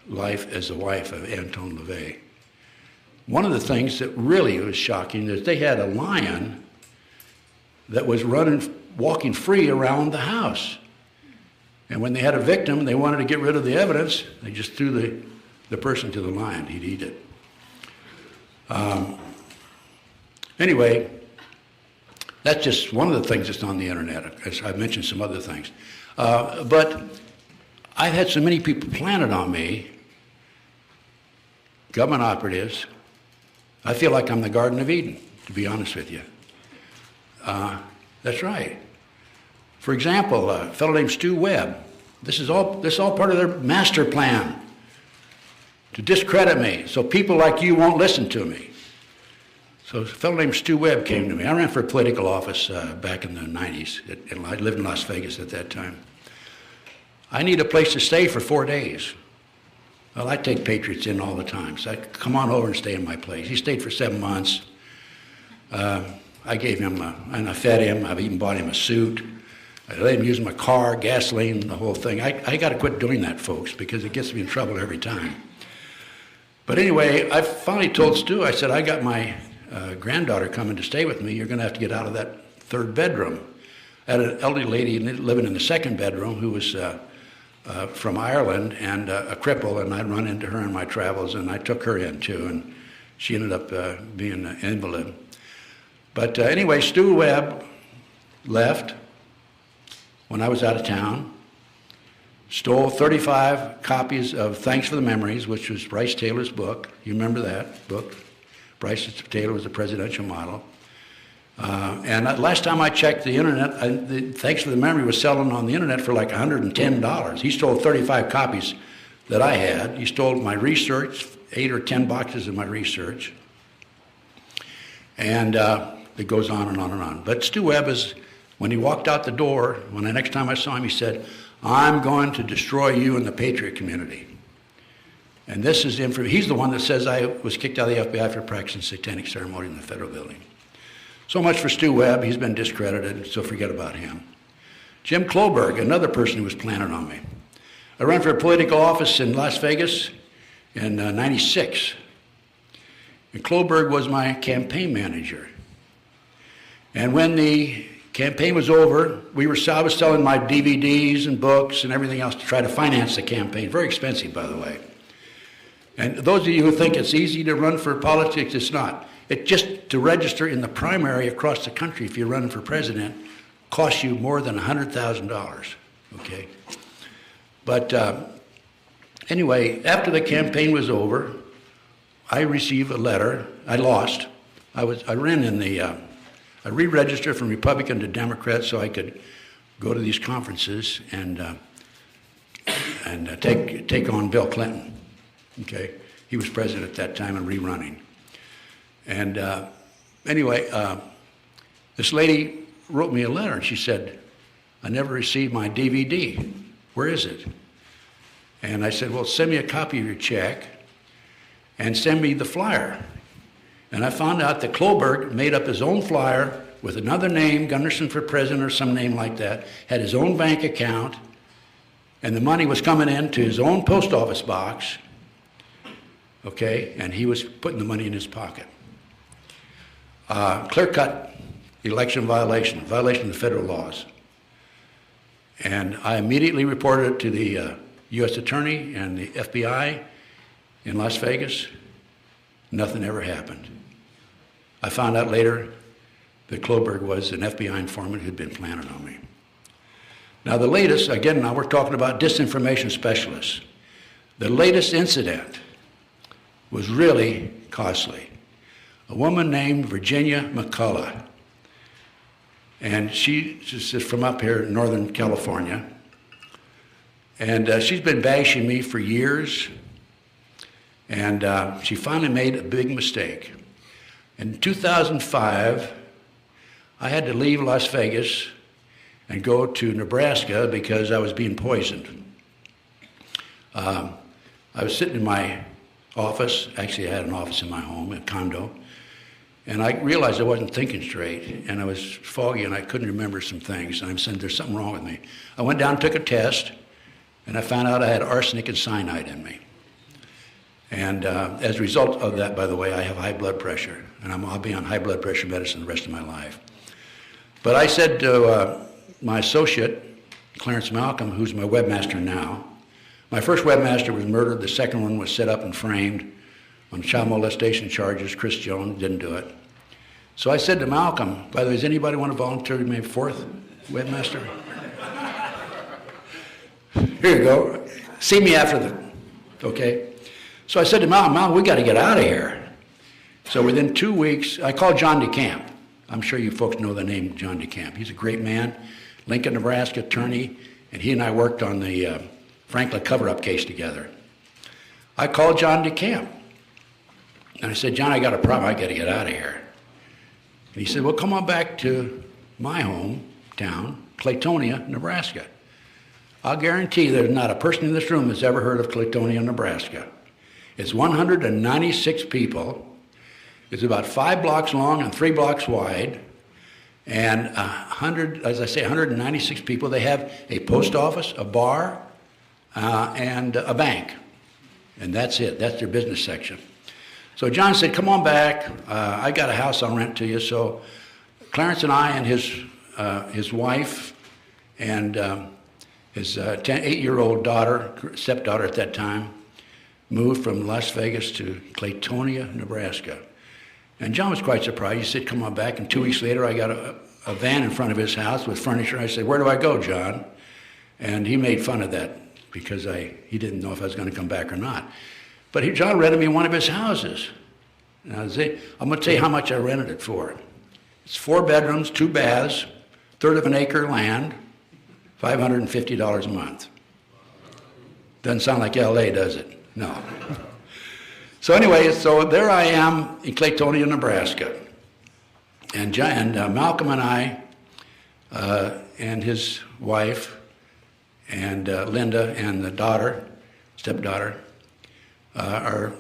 life as the wife of Anton LaVey. One of the things that really was shocking is they had a lion that was walking free around the house. And when they had a victim, they wanted to get rid of the evidence, they just threw the person to the lion. He'd eat it. Anyway, that's just one of the things that's on the internet. As I've mentioned some other things. But I've had so many people planted on me, government operatives. I feel like I'm the Garden of Eden, to be honest with you. That's right. For example, a fellow named Stu Webb. This is all part of their master plan to discredit me, so people like you won't listen to me. So a fellow named Stu Webb came to me. I ran for political office back in the 90s. I lived in Las Vegas at that time. I need a place to stay for 4 days. Well, I take patriots in all the time, so I come on over and stay in my place. He stayed for 7 months. I gave him, and I fed him. I've even bought him a suit. I let him use my car, gasoline, the whole thing. I got to quit doing that, folks, because it gets me in trouble every time. But anyway, I finally told Stu, I said, I got my granddaughter coming to stay with me. You're going to have to get out of that third bedroom. I had an elderly lady living in the second bedroom who was from Ireland and a cripple, and I'd run into her in my travels, and I took her in too, and she ended up being an invalid. But anyway, Stu Webb left when I was out of town. stole 35 copies of Thanks for the Memories, which was Bryce Taylor's book. You remember that book? Bryce Taylor was the presidential model. And last time I checked the internet, Thanks for the Memory was selling on the internet for like $110. He stole 35 copies that I had. He stole my research, 8 or 10 boxes of my research. And it goes on and on and on. But Stu Webb when he walked out the door, when the next time I saw him, he said, "I'm going to destroy you and the Patriot community." And this is he's the one that says I was kicked out of the FBI for practicing satanic ceremony in the federal building. So much for Stu Webb. He's been discredited, so forget about him. Jim Kloberg, another person who was planted on me. I ran for a political office in Las Vegas in '96. And Kloberg was my campaign manager. And when the campaign was over, I was selling my DVDs and books and everything else to try to finance the campaign. Very expensive, by the way. And those of you who think it's easy to run for politics, it's not. It just to register in the primary across the country, if you're running for president, costs you more than $100,000. Okay. But anyway, after the campaign was over, I received a letter. I lost. I ran in I re-registered from Republican to Democrat so I could go to these conferences and take on Bill Clinton. Okay, he was president at that time and rerunning. And anyway, this lady wrote me a letter and she said, "I never received my DVD. Where is it?" And I said, "Well, send me a copy of your check and send me the flyer." And I found out that Kloberg made up his own flyer with another name, Gunderson for president or some name like that, had his own bank account, and the money was coming into his own post office box, okay, and he was putting the money in his pocket. Clear-cut election violation of the federal laws. And I immediately reported it to the U.S. Attorney and the FBI in Las Vegas. Nothing ever happened. I found out later that Kloberg was an FBI informant who'd been planted on me. Now the latest, again, now we're talking about disinformation specialists. The latest incident was really costly. A woman named Virginia McCullough, and she's from up here in Northern California, and she's been bashing me for years, and she finally made a big mistake. In 2005, I had to leave Las Vegas and go to Nebraska because I was being poisoned. I was sitting in my office. Actually, I had an office in my home, a condo. And I realized I wasn't thinking straight, and I was foggy, and I couldn't remember some things. And I'm saying, there's something wrong with me. I went down and took a test, and I found out I had arsenic and cyanide in me. And as a result of that, by the way, I have high blood pressure, and I'll be on high blood pressure medicine the rest of my life. But I said to my associate, Clarence Malcolm, who's my webmaster now, my first webmaster was murdered, the second one was set up and framed on child molestation charges. Chris Jones didn't do it. So I said to Malcolm, by the way, does anybody want to volunteer to be my fourth webmaster? Here you go. See me after okay? So I said to Malcolm, we got to get out of here. So within 2 weeks, I called John DeCamp. I'm sure you folks know the name John DeCamp. He's a great man, Lincoln, Nebraska attorney, and he and I worked on the Franklin cover-up case together. I called John DeCamp, and I said, John, I got a problem. I got to get out of here. And he said, well, come on back to my hometown, Claytonia, Nebraska. I'll guarantee there's not a person in this room that's ever heard of Claytonia, Nebraska. It's 196 people. It's about 5 blocks long and 3 blocks wide. And 196 people. They have a post office, a bar, and a bank. And that's it. That's their business section. So John said, come on back. I got a house I'll rent to you. So Clarence and I and his wife and his 8-year-old daughter, stepdaughter at that time, moved from Las Vegas to Claytonia, Nebraska. And John was quite surprised. He said, come on back. And 2 weeks later, I got a van in front of his house with furniture. I said, where do I go, John? And he made fun of that because he didn't know if I was going to come back or not. But John rented me one of his houses. Now, I'm going to tell you how much I rented it for. It's 4 bedrooms, 2 baths, third of an acre land, $550 a month. Doesn't sound like L.A., does it? No. So anyway, so there I am in Claytonia, Nebraska. And Malcolm and I and his wife and Linda and the stepdaughter, are,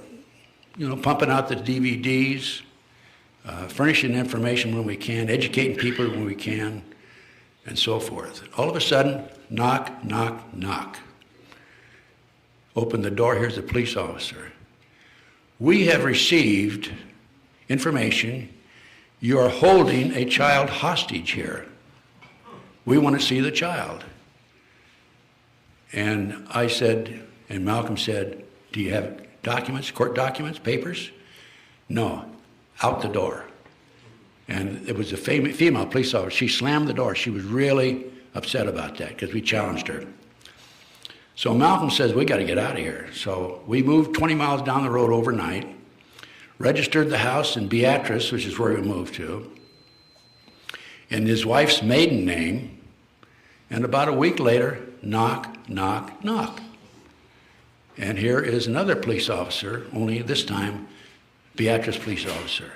pumping out the DVDs, furnishing information when we can, educating people when we can, and so forth. All of a sudden, knock, knock, knock. Open the door, here's the police officer. We have received information. You are holding a child hostage here. We want to see the child. And I said, and Malcolm said, do you have documents, court documents, papers? No, out the door. And it was a female police officer. She slammed the door. She was really upset about that because we challenged her. So Malcolm says, we got to get out of here. So we moved 20 miles down the road overnight, registered the house in Beatrice, which is where we moved to, in his wife's maiden name, and about a week later, knock, knock, knock. And here is another police officer, only this time, Beatrice police officer.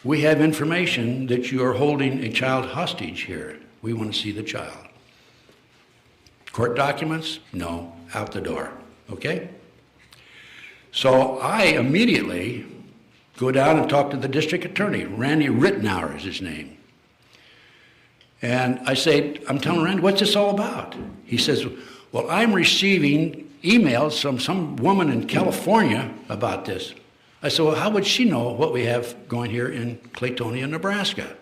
We have information that you are holding a child hostage here. We want to see the child. Court documents? No, out the door, okay? So I immediately go down and talk to the district attorney. Randy Rittenauer is his name. And I say, I'm telling Randy, what's this all about? He says, well, I'm receiving emails from some woman in California about this. I said, well, how would she know what we have going here in Claytonia, Nebraska?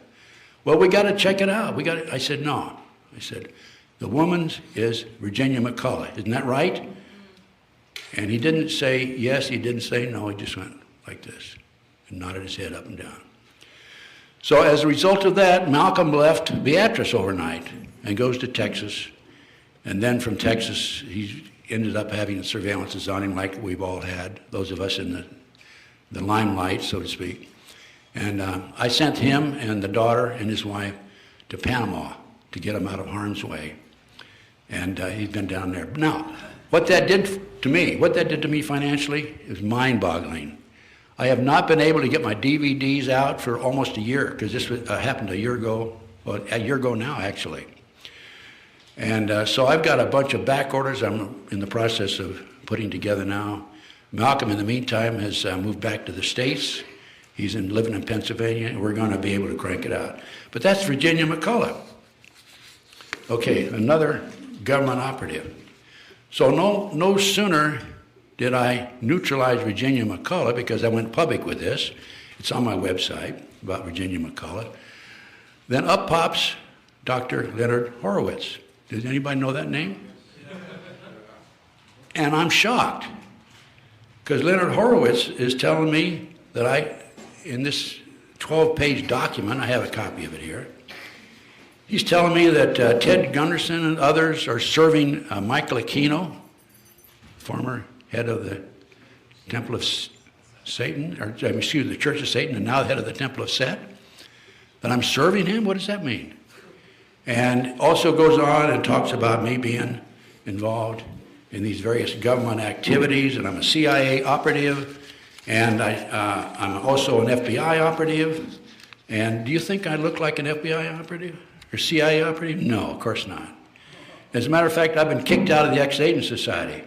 Well, we got to check it out. I said, no. I said, the woman's is Virginia McCullough. Isn't that right? And he didn't say yes, he didn't say no. He just went like this and nodded his head up and down. So as a result of that, Malcolm left Beatrice overnight and goes to Texas. And then from Texas, he ended up having surveillances on him like we've all had, those of us in the limelight, so to speak. And I sent him and the daughter and his wife to Panama to get him out of harm's way. And he's been down there. Now, what that did to me financially is mind-boggling. I have not been able to get my DVDs out for almost a year, because this happened a year ago now, actually. And so I've got a bunch of back orders I'm in the process of putting together now. Malcolm, in the meantime, has moved back to the States. He's living in Pennsylvania, and we're going to be able to crank it out. But that's Virginia McCullough. Okay, another government operative. So no sooner did I neutralize Virginia McCullough, because I went public with this. It's on my website about Virginia McCullough. Then up pops Dr. Leonard Horowitz. Does anybody know that name? And I'm shocked, because Leonard Horowitz is telling me that in this 12-page document, I have a copy of it here, he's telling me that Ted Gunderson and others are serving Michael Aquino, former head of the Temple of Satan, the Church of Satan, and now the head of the Temple of Set, that I'm serving him? What does that mean? And also goes on and talks about me being involved in these various government activities, and I'm a CIA operative, and I'm also an FBI operative. And do you think I look like an FBI operative or CIA operative? No, of course not. As a matter of fact, I've been kicked out of the Ex-Agent Society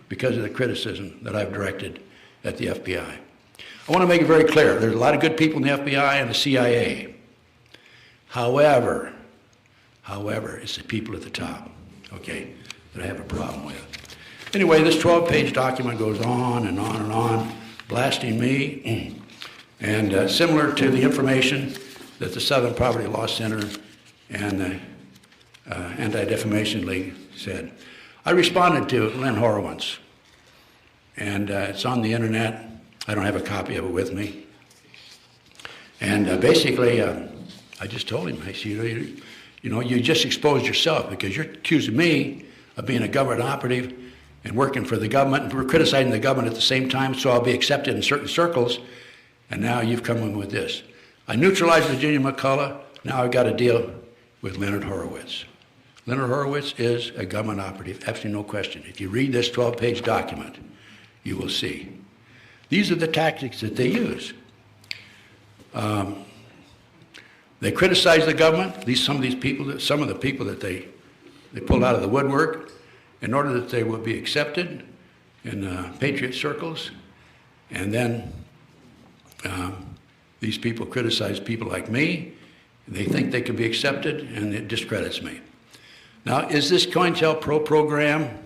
because of the criticism that I've directed at the FBI. I want to make it very clear, there's a lot of good people in the FBI and the CIA. However, it's the people at the top, okay, that I have a problem with. Anyway, this 12-page document goes on and on and on, blasting me, and similar to the information that the Southern Poverty Law Center and the Anti-Defamation League said. I responded to Len Horowitz, and it's on the internet. I don't have a copy of it with me. And basically, I just told him, I said, you just exposed yourself, because you're accusing me of being a government operative and working for the government, and we're criticizing the government at the same time, so I'll be accepted in certain circles, and now you've come in with this. I neutralized Virginia McCullough, now I've got to deal with Leonard Horowitz. Leonard Horowitz is a government operative, absolutely no question. If you read this 12-page document, you will see. These are the tactics that they use. They criticize the government, at least some of the people that they pulled out of the woodwork in order that they will be accepted in patriot circles. And then these people criticize people like me. They think they can be accepted, and it discredits me. Now, is this COINTELPRO program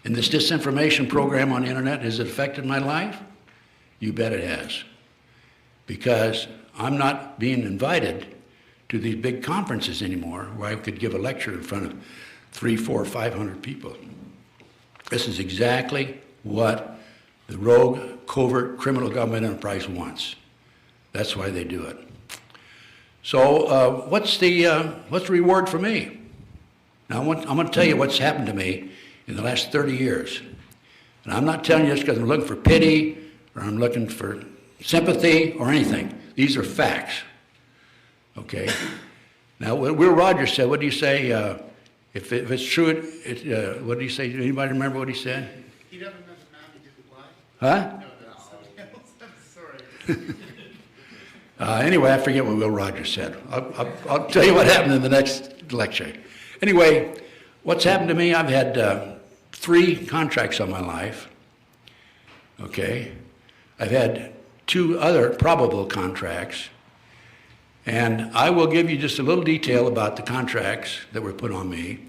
and this disinformation program on the internet, has it affected my life? You bet it has. Because I'm not being invited to these big conferences anymore where I could give a lecture in front of 300, 400, 500 people. This is exactly what the rogue, covert, criminal government enterprise wants. That's why they do it. So what's the reward for me? Now, I'm going to tell you what's happened to me in the last 30 years. And I'm not telling you this because I'm looking for pity or I'm looking for sympathy or anything. These are facts. Okay? Now, what Will Rogers said, what do you say? If it's true, what do you say? Does anybody remember what he said? He doesn't know the man who didn't lie. Huh? No, I'm sorry. Anyway, I forget what Will Rogers said. I'll tell you what happened in the next lecture. Anyway, what's happened to me, I've had 3 contracts on my life. Okay? I've had 2 other probable contracts. And I will give you just a little detail about the contracts that were put on me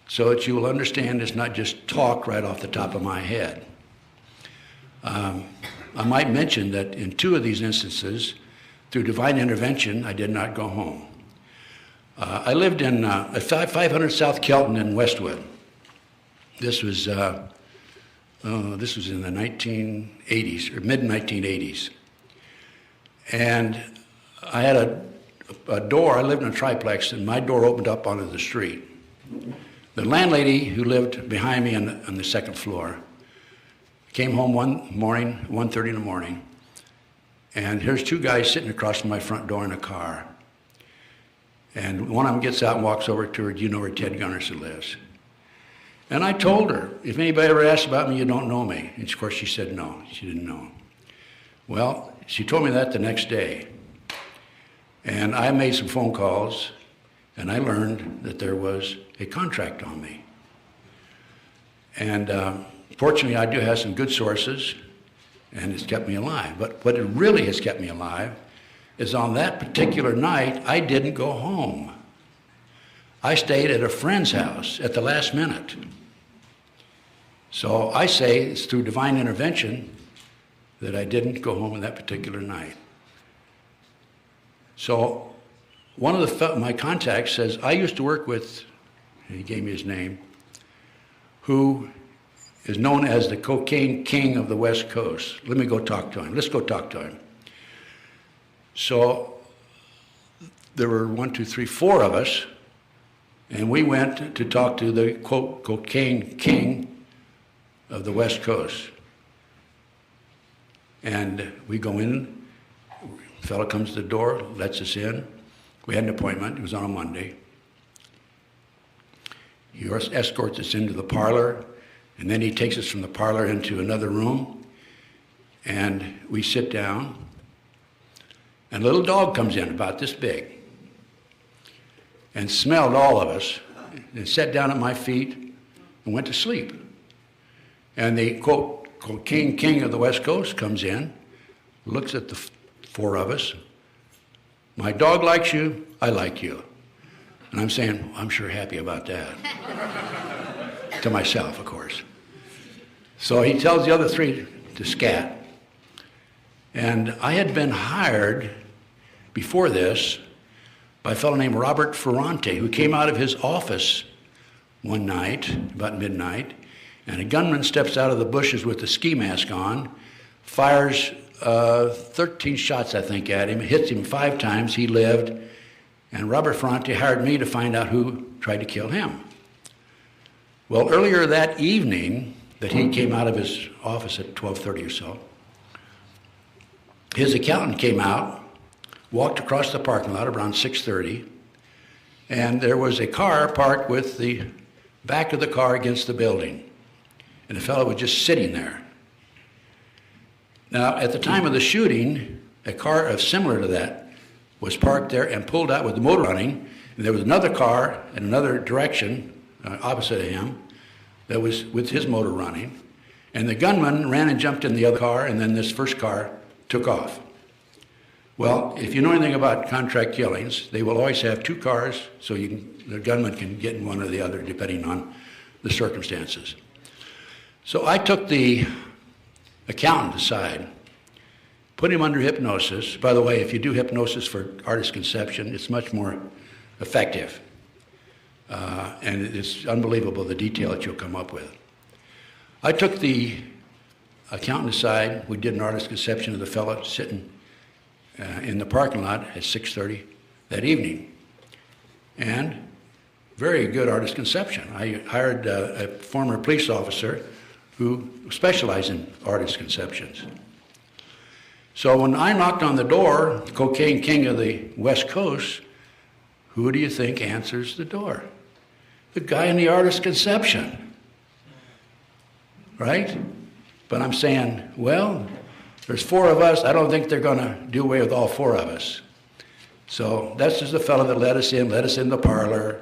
so that you will understand it's not just talk right off the top of my head. I might mention that in 2 of these instances, through divine intervention, I did not go home. I lived in 500 South Kelton in Westwood. This was in the 1980s, or mid-1980s. And I had a door, I lived in a triplex, and my door opened up onto the street. The landlady who lived behind me on the 2nd floor came home one morning, 1:30 in the morning, and here's 2 guys sitting across from my front door in a car. And one of them gets out and walks over to her, do you know where Ted Gunderson lives? And I told her, if anybody ever asks about me, you don't know me. And of course she said no, she didn't know. Well, she told me that the next day. And I made some phone calls, and I learned that there was a contract on me. And fortunately, I do have some good sources, and it's kept me alive. But what it really has kept me alive is on that particular night, I didn't go home. I stayed at a friend's house at the last minute. So I say it's through divine intervention that I didn't go home on that particular night. So one of my contacts says, I used to work with, he gave me his name, who is known as the cocaine king of the West Coast. Let me go talk to him. Let's go talk to him. So there were 1, 2, 3, 4 of us, and we went to talk to the, quote, cocaine king of the West Coast. And we go in, the fellow comes to the door, lets us in. We had an appointment, it was on a Monday. He escorts us into the parlor, and then he takes us from the parlor into another room, and we sit down. And a little dog comes in about this big and smelled all of us and sat down at my feet and went to sleep. And the, quote, cocaine king of the West Coast comes in, looks at the 4 of us. My dog likes you, I like you. And I'm saying, I'm sure happy about that. To myself, of course. So he tells the other 3 to scat. And I had been hired before this by a fellow named Robert Ferrante, who came out of his office one night, about midnight, and a gunman steps out of the bushes with a ski mask on, fires 13 shots, I think, at him, hits him 5 times, he lived, and Robert Ferrante hired me to find out who tried to kill him. Well, earlier that evening that he came out of his office at 12:30 or so, his accountant came out, walked across the parking lot around 6:30, and there was a car parked with the back of the car against the building. And the fellow was just sitting there. Now, at the time of the shooting, a car similar to that was parked there and pulled out with the motor running. And there was another car in another direction, opposite of him, that was with his motor running. And the gunman ran and jumped in the other car, and then this first car took off. Well, if you know anything about contract killings, they will always have two cars, so the gunman can get in one or the other, depending on the circumstances. So I took the accountant aside, put him under hypnosis. By the way, if you do hypnosis for artist conception, it's much more effective. And it's unbelievable the detail that you'll come up with. I took the accountant aside. We did an artist conception of the fellow sitting in the parking lot at 6:30 that evening. And very good artist conception. I hired a former police officer who specialized in artist conceptions. So when I knocked on the door, the cocaine king of the West Coast, who do you think answers the door? The guy in the artist conception, right? But I'm saying, well, there's four of us. I don't think they're going to do away with all four of us. So that's just the fellow that let us in the parlor,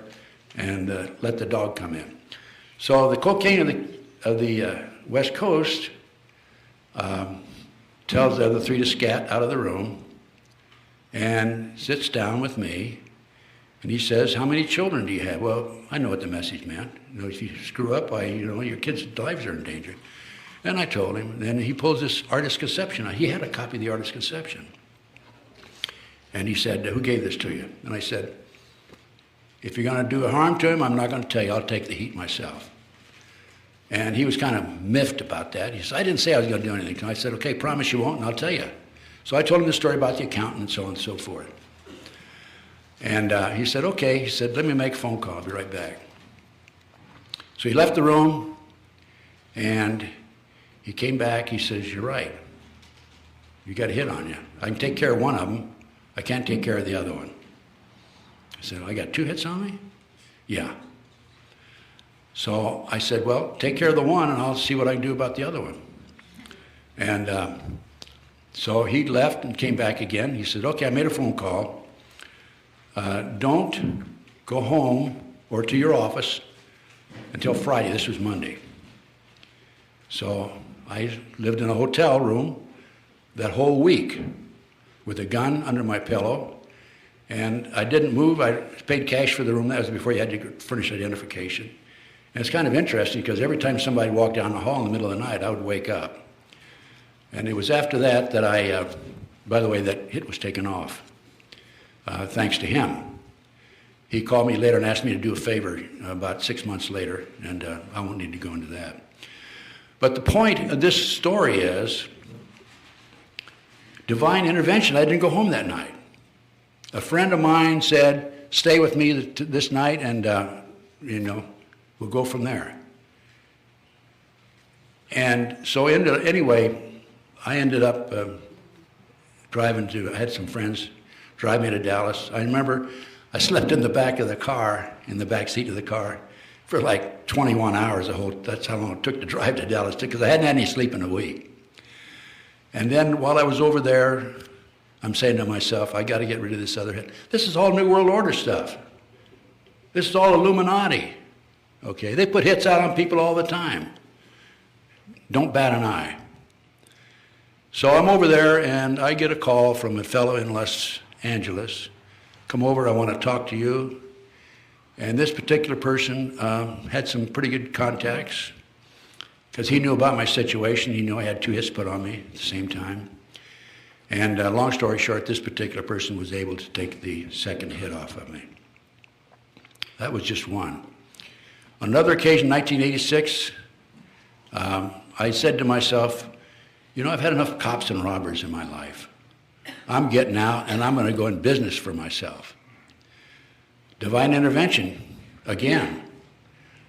and let the dog come in. So the cocaine of the West Coast tells the other three to scat out of the room and sits down with me, and he says, "How many children do you have?" Well, I know what the message meant. You know, if you screw up, your kids' lives are in danger. And I told him. Then he pulls this artist conception out. He had a copy of the artist conception. And he said, "Who gave this to you?" And I said, "If you're going to do harm to him, I'm not going to tell you. I'll take the heat myself." And he was kind of miffed about that. He said, "I didn't say I was going to do anything." So I said, "Okay, promise you won't, and I'll tell you." So I told him the story about the accountant and so on and so forth. And he said, "Okay." He said, "Let me make a phone call. I'll be right back." So he left the room, and he came back. He says, "You're right. You got a hit on you. I can take care of one of them. I can't take care of the other one." I said, "I got two hits on me?" "Yeah." So I said, "Well, take care of the one, and I'll see what I can do about the other one." And so he left and came back again. He said, "Okay, I made a phone call. Don't go home or to your office until Friday." This was Monday. So I lived in a hotel room that whole week with a gun under my pillow, and I didn't move. I paid cash for the room. That was before you had to furnish identification. And it's kind of interesting because every time somebody walked down the hall in the middle of the night, I would wake up. And it was after that that by the way, that hit was taken off, thanks to him. He called me later and asked me to do a favor about 6 months later, and I won't need to go into that. But the point of this story is divine intervention. I didn't go home that night. A friend of mine said, "Stay with me this night, and we'll go from there." And so anyway, I ended up I had some friends drive me to Dallas. I remember I slept in the back of the car, in the back seat of the car, for like 21 hours. That's how long it took to drive to Dallas, because I hadn't had any sleep in a week. And then while I was over there, I'm saying to myself, I got to get rid of this other head. This is all New World Order stuff. This is all Illuminati. Okay, they put hits out on people all the time. Don't bat an eye. So I'm over there, and I get a call from a fellow in Los Angeles. "Come over, I want to talk to you." And this particular person had some pretty good contacts because he knew about my situation. He knew I had two hits put on me at the same time. And long story short, this particular person was able to take the second hit off of me. That was just one. On another occasion, 1986, I said to myself, I've had enough cops and robbers in my life. I'm getting out, and I'm going to go in business for myself. Divine intervention, again.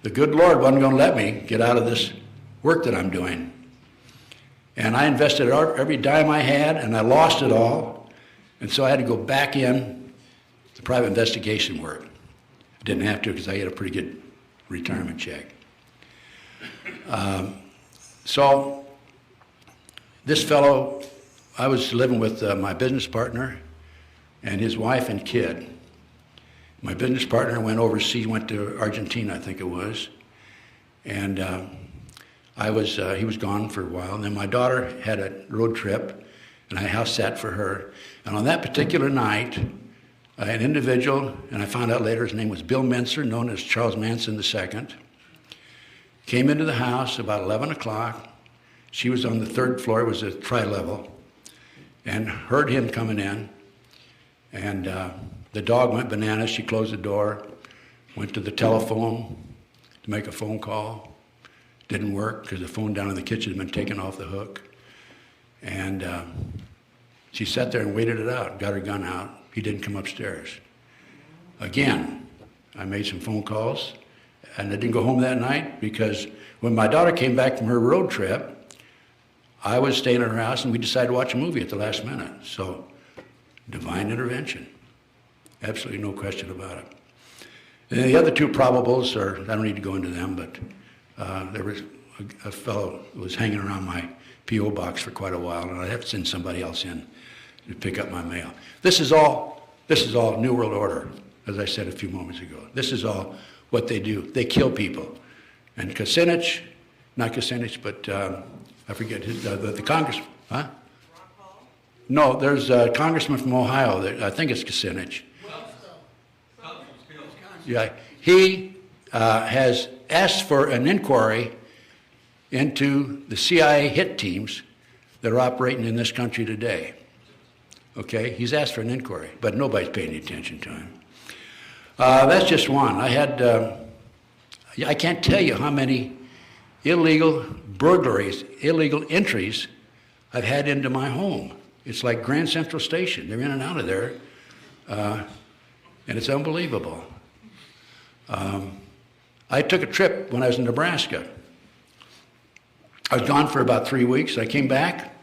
the good Lord wasn't going to let me get out of this work that I'm doing. And I invested every dime I had, and I lost it all. And so I had to go back in to private investigation work. I didn't have to because I had a pretty good retirement check. So this fellow, I was living with my business partner and his wife and kid. My business partner went overseas, went to Argentina, I think it was. And he was gone for a while. And then my daughter had a road trip, and I house sat for her. And on that particular night, an individual, and I found out later his name was Bill Mincer, known as Charles Manson II, came into the house about 11 o'clock. She was on the third floor, it was a tri-level, and heard him coming in. And the dog went bananas. She closed the door, went to the telephone to make a phone call. Didn't work because the phone down in the kitchen had been taken off the hook. And she sat there and waited it out, got her gun out. He didn't come upstairs. Again, I made some phone calls, and I didn't go home that night because when my daughter came back from her road trip, I was staying at her house, and we decided to watch a movie at the last minute. So, divine intervention. Absolutely no question about it. And then the other two probables are, I don't need to go into them, but there was a fellow who was hanging around my P.O. box for quite a while, and I'd have to send somebody else in to pick up my mail. This is all New World Order, as I said a few moments ago. This is all what they do. They kill people. And Kucinich, not Kucinich, but I forget the congressman, huh? No, there's a congressman from Ohio, I think it's Kucinich. Yeah, he has asked for an inquiry into the CIA hit teams that are operating in this country today. Okay, he's asked for an inquiry, but nobody's paying any attention to him. That's just one. I can't tell you how many illegal burglaries, illegal entries I've had into my home. It's like Grand Central Station. They're in and out of there, and it's unbelievable. I took a trip when I was in Nebraska. I was gone for about 3 weeks. I came back,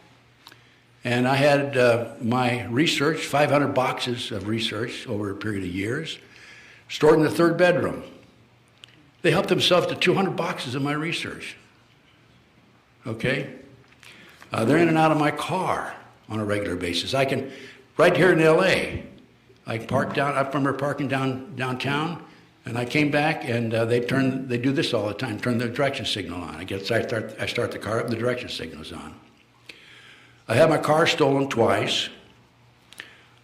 and I had my research, 500 boxes of research over a period of years, stored in the third bedroom. They helped themselves to 200 boxes of my research. Okay? They're in and out of my car on a regular basis. I can, right here in L.A., I park down, I remember parking downtown, and I came back, and they do this all the time, turn the direction signal on. I start the car up, and the direction signal's on. I had my car stolen twice.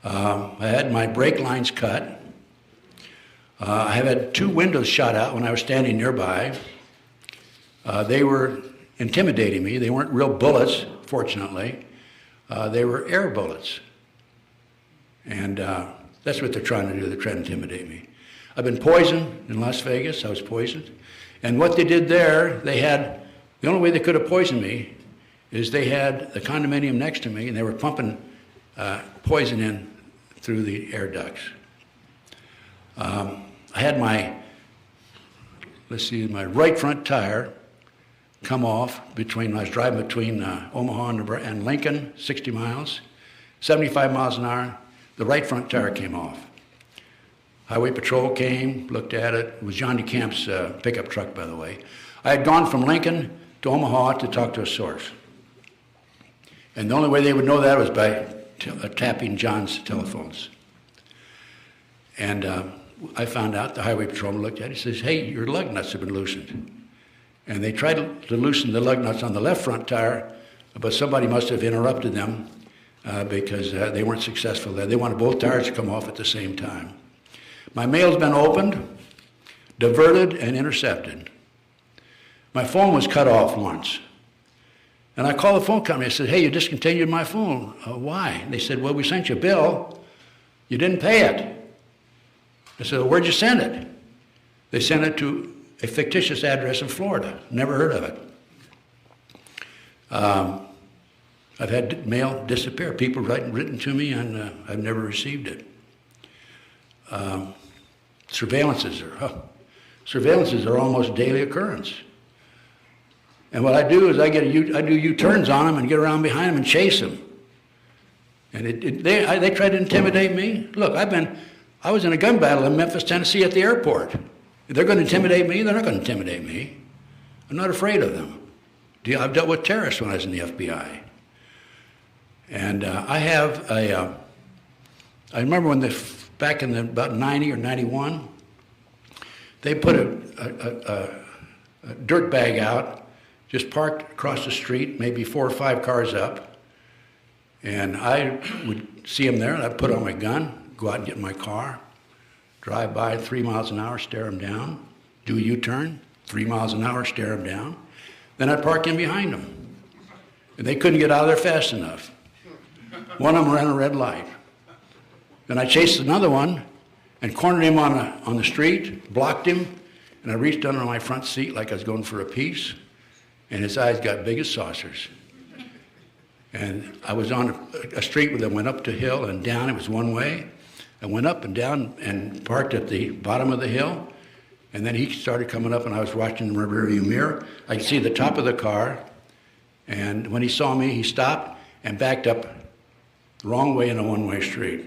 I had my brake lines cut. I have had 2 windows shot out when I was standing nearby. They were intimidating me. They weren't real bullets, fortunately. They were air bullets. And that's what they're trying to do. They're trying to intimidate me. I've been poisoned in Las Vegas. I was poisoned. And what they did there, the only way they could have poisoned me is they had the condominium next to me, and they were pumping poison in through the air ducts. I had my right front tire come off when I was driving between Omaha and Lincoln, 60 miles, 75 miles an hour. The right front tire came off. Highway Patrol came, looked at it. It was Johnny Camp's pickup truck, by the way. I had gone from Lincoln to Omaha to talk to a source. And the only way they would know that was by tapping John's telephones. And I found out, the highway patrolman looked at it, he says, hey, your lug nuts have been loosened. And they tried to loosen the lug nuts on the left front tire, but somebody must have interrupted them because they weren't successful there. They wanted both tires to come off at the same time. My mail's been opened, diverted, and intercepted. My phone was cut off once. And I called the phone company. I said, hey, you discontinued my phone. Why? And they said, well, we sent you a bill. You didn't pay it. I said, well, where'd you send it? They sent it to a fictitious address in Florida. Never heard of it. I've had mail disappear. People written to me, and I've never received it. Surveillances are surveillances are almost daily occurrence. And what I do is I do U-turns on them and get around behind them and chase them. And they try to intimidate me. Look, I was in a gun battle in Memphis, Tennessee at the airport. If they're going to intimidate me, they're not going to intimidate me. I'm not afraid of them. I've dealt with terrorists when I was in the FBI. And I remember when back in about 90 or 91, they put a dirt bag out, just parked across the street, maybe 4 or 5 cars up. And I would see them there, and I'd put on my gun, go out and get in my car, drive by 3 miles an hour, stare them down, do a U-turn, 3 miles an hour, stare them down. Then I'd park in behind them. And they couldn't get out of there fast enough. One of them ran a red light. Then I chased another one and cornered him on the street, blocked him, and I reached under my front seat like I was going for a piece, and his eyes got big as saucers. And I was on a street that went up the hill and down. It was one way. I went up and down and parked at the bottom of the hill, and then he started coming up, and I was watching the rearview mirror. I could see the top of the car, and when he saw me, he stopped and backed up the wrong way in a one-way street.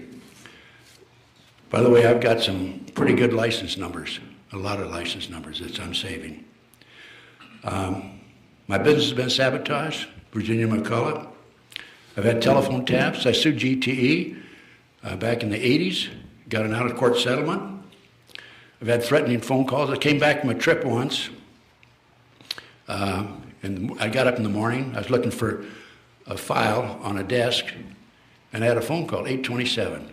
By the way, I've got some pretty good license numbers, a lot of license numbers that I'm saving. My business has been sabotaged, Virginia McCullough. I've had telephone taps. I sued GTE back in the 80s, got an out-of-court settlement. I've had threatening phone calls. I came back from a trip once, and I got up in the morning. I was looking for a file on a desk, and I had a phone call, 827.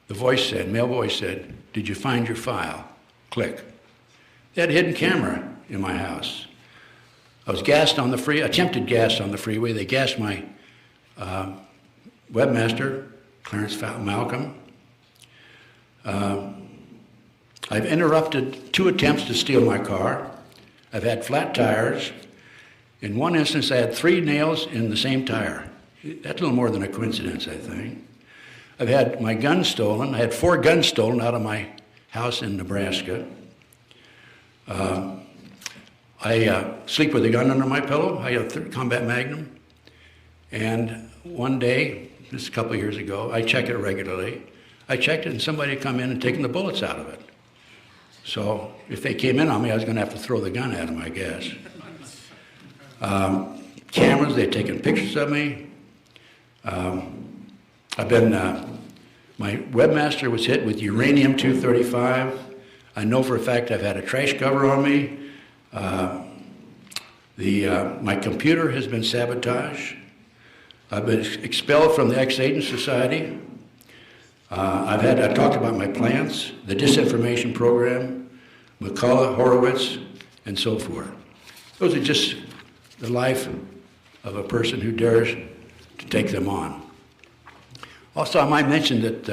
The voice said, male voice said, "Did you find your file?" Click. They had a hidden camera in my house. I was gassed on the freeway, attempted gas on the freeway. They gassed my webmaster, Clarence Malcolm. I've interrupted 2 attempts to steal my car. I've had flat tires. In one instance, I had 3 nails in the same tire. That's a little more than a coincidence, I think. I've had my gun stolen. I had 4 guns stolen out of my house in Nebraska. I sleep with a gun under my pillow. I have a combat magnum. And one day, just a couple of years ago, I check it regularly. I checked it and somebody had come in and taken the bullets out of it. So if they came in on me, I was going to have to throw the gun at them, I guess. Cameras, they've taken pictures of me. My webmaster was hit with uranium-235. I know for a fact I've had a trash cover on me. My computer has been sabotaged. I've been expelled from the Ex-Agent Society. I talked about my plants, the disinformation program, McCullough, Horowitz, and so forth. Those are just the life of a person who dares to take them on. Also, I might mention that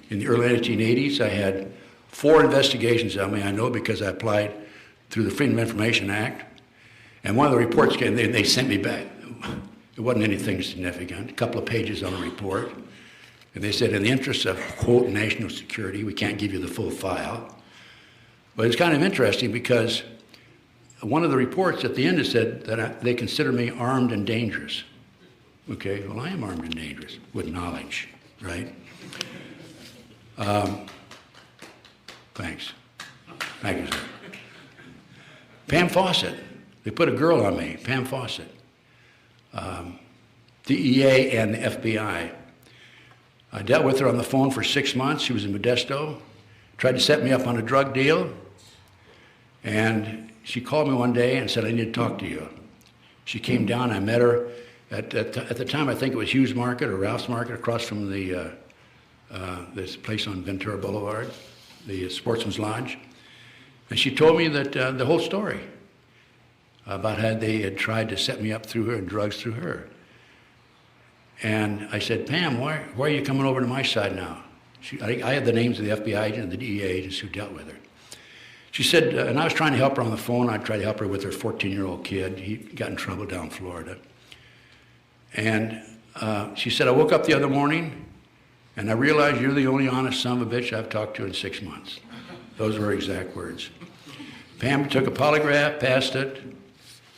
in the early 1980s, I had 4 investigations on me. I know because I applied through the Freedom of Information Act. And one of the reports came, they sent me back. It wasn't anything significant, a couple of pages on a report. And they said, in the interest of, quote, national security, we can't give you the full file. But it's kind of interesting because one of the reports at the end said that they consider me armed and dangerous. Okay, well, I am armed and dangerous with knowledge, right? Thanks. Thank you, sir. Pam Fawcett. They put a girl on me, Pam Fawcett. DEA and the FBI. I dealt with her on the phone for 6 months. She was in Modesto. Tried to set me up on a drug deal. And she called me one day and said, "I need to talk to you." She came down. I met her at the time. I think it was Hughes Market or Ralph's Market across from this place on Ventura Boulevard, the Sportsman's Lodge. And she told me that the whole story about how they had tried to set me up through her and drugs through her. And I said, "Pam, why are you coming over to my side now?" I had the names of the FBI agent and the DEA agents who dealt with her. She said, and I was trying to help her on the phone. I tried to help her with her 14-year-old kid. He got in trouble down in Florida. And she said, "I woke up the other morning and I realized you're the only honest son of a bitch I've talked to in 6 months." Those were her exact words. Pam took a polygraph, passed it,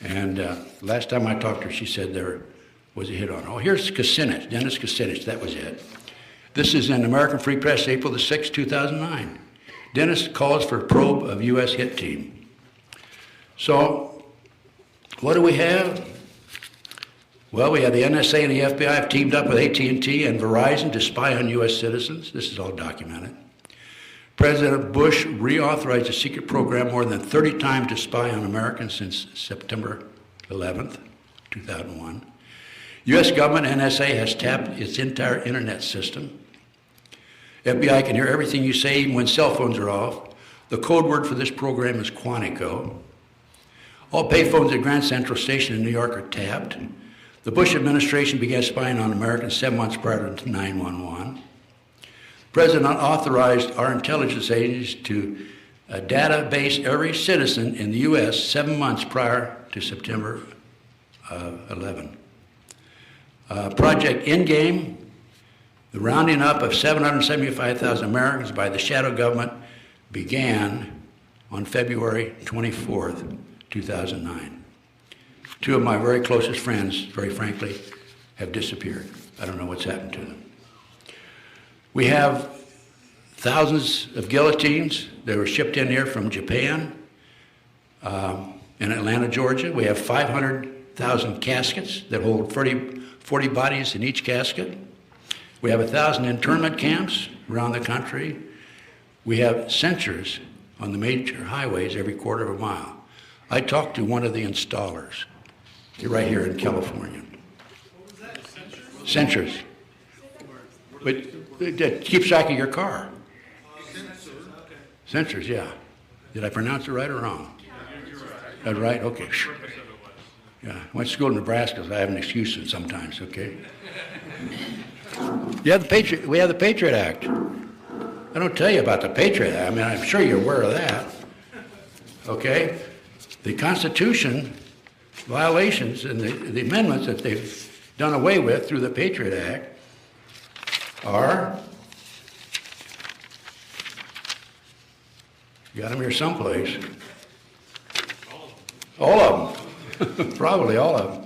and last time I talked to her, she said there was a hit on her. Oh, here's Kucinich, Dennis Kucinich, that was it. This is in American Free Press, April the 6th, 2009. Dennis calls for probe of U.S. hit team. So, what do we have? Well, we have the NSA and the FBI have teamed up with AT&T and Verizon to spy on U.S. citizens. This is all documented. President Bush reauthorized a secret program more than 30 times to spy on Americans since September 11th, 2001. U.S. government NSA has tapped its entire internet system. FBI can hear everything you say even when cell phones are off. The code word for this program is Quantico. All payphones at Grand Central Station in New York are tapped. The Bush administration began spying on Americans 7 months prior to 9/11. The President authorized our intelligence agencies to database every citizen in the U.S. 7 months prior to September 11. Project Endgame, the rounding up of 775,000 Americans by the shadow government, began on February 24th, 2009. Two of my very closest friends, very frankly, have disappeared. I don't know what's happened to them. We have thousands of guillotines that were shipped in here from Japan in Atlanta, Georgia. We have 500,000 caskets that hold 40 bodies in each casket. We have 1,000 internment camps around the country. We have sensors on the major highways every quarter of a mile. I talked to one of the installers right here in California. What was that? Sensors. But that keeps track of your car. Sensors, yeah. Did I pronounce it right or wrong? That's right? Okay. Yeah, I went to school in Nebraska, so I have an excuse sometimes, okay? We have the Patriot Act. I don't tell you about the Patriot Act. I mean, I'm sure you're aware of that. Okay? The Constitution violations and the amendments that they've done away with through the Patriot Act are, you got them here someplace. All of them. Probably all of them.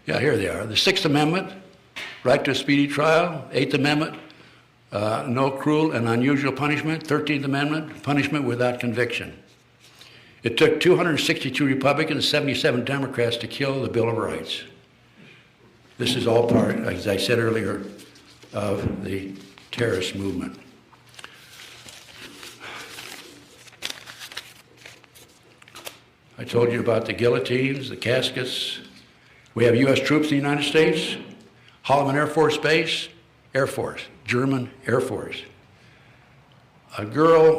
Yeah, here they are. The Sixth Amendment, right to a speedy trial. Eighth Amendment, no cruel and unusual punishment. 13th Amendment, punishment without conviction. It took 262 Republicans and 77 Democrats to kill the Bill of Rights. This is all part, as I said earlier, of the terrorist movement. I told you about the guillotines, the caskets. We have U.S. troops in the United States, Holloman Air Force Base, Air Force, German Air Force. A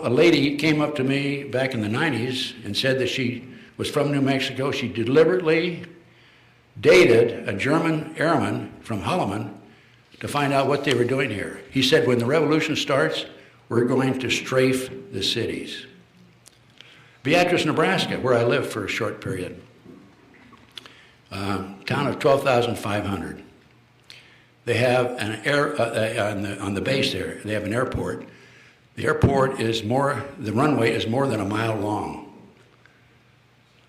lady came up to me back in the 90s and said that she was from New Mexico. She deliberately dated a German airman from Holloman to find out what they were doing here. He said, when the revolution starts, we're going to strafe the cities. Beatrice, Nebraska, where I lived for a short period. Town of 12,500. They have an on the base there, they have an airport. The airport is the runway is more than a mile long.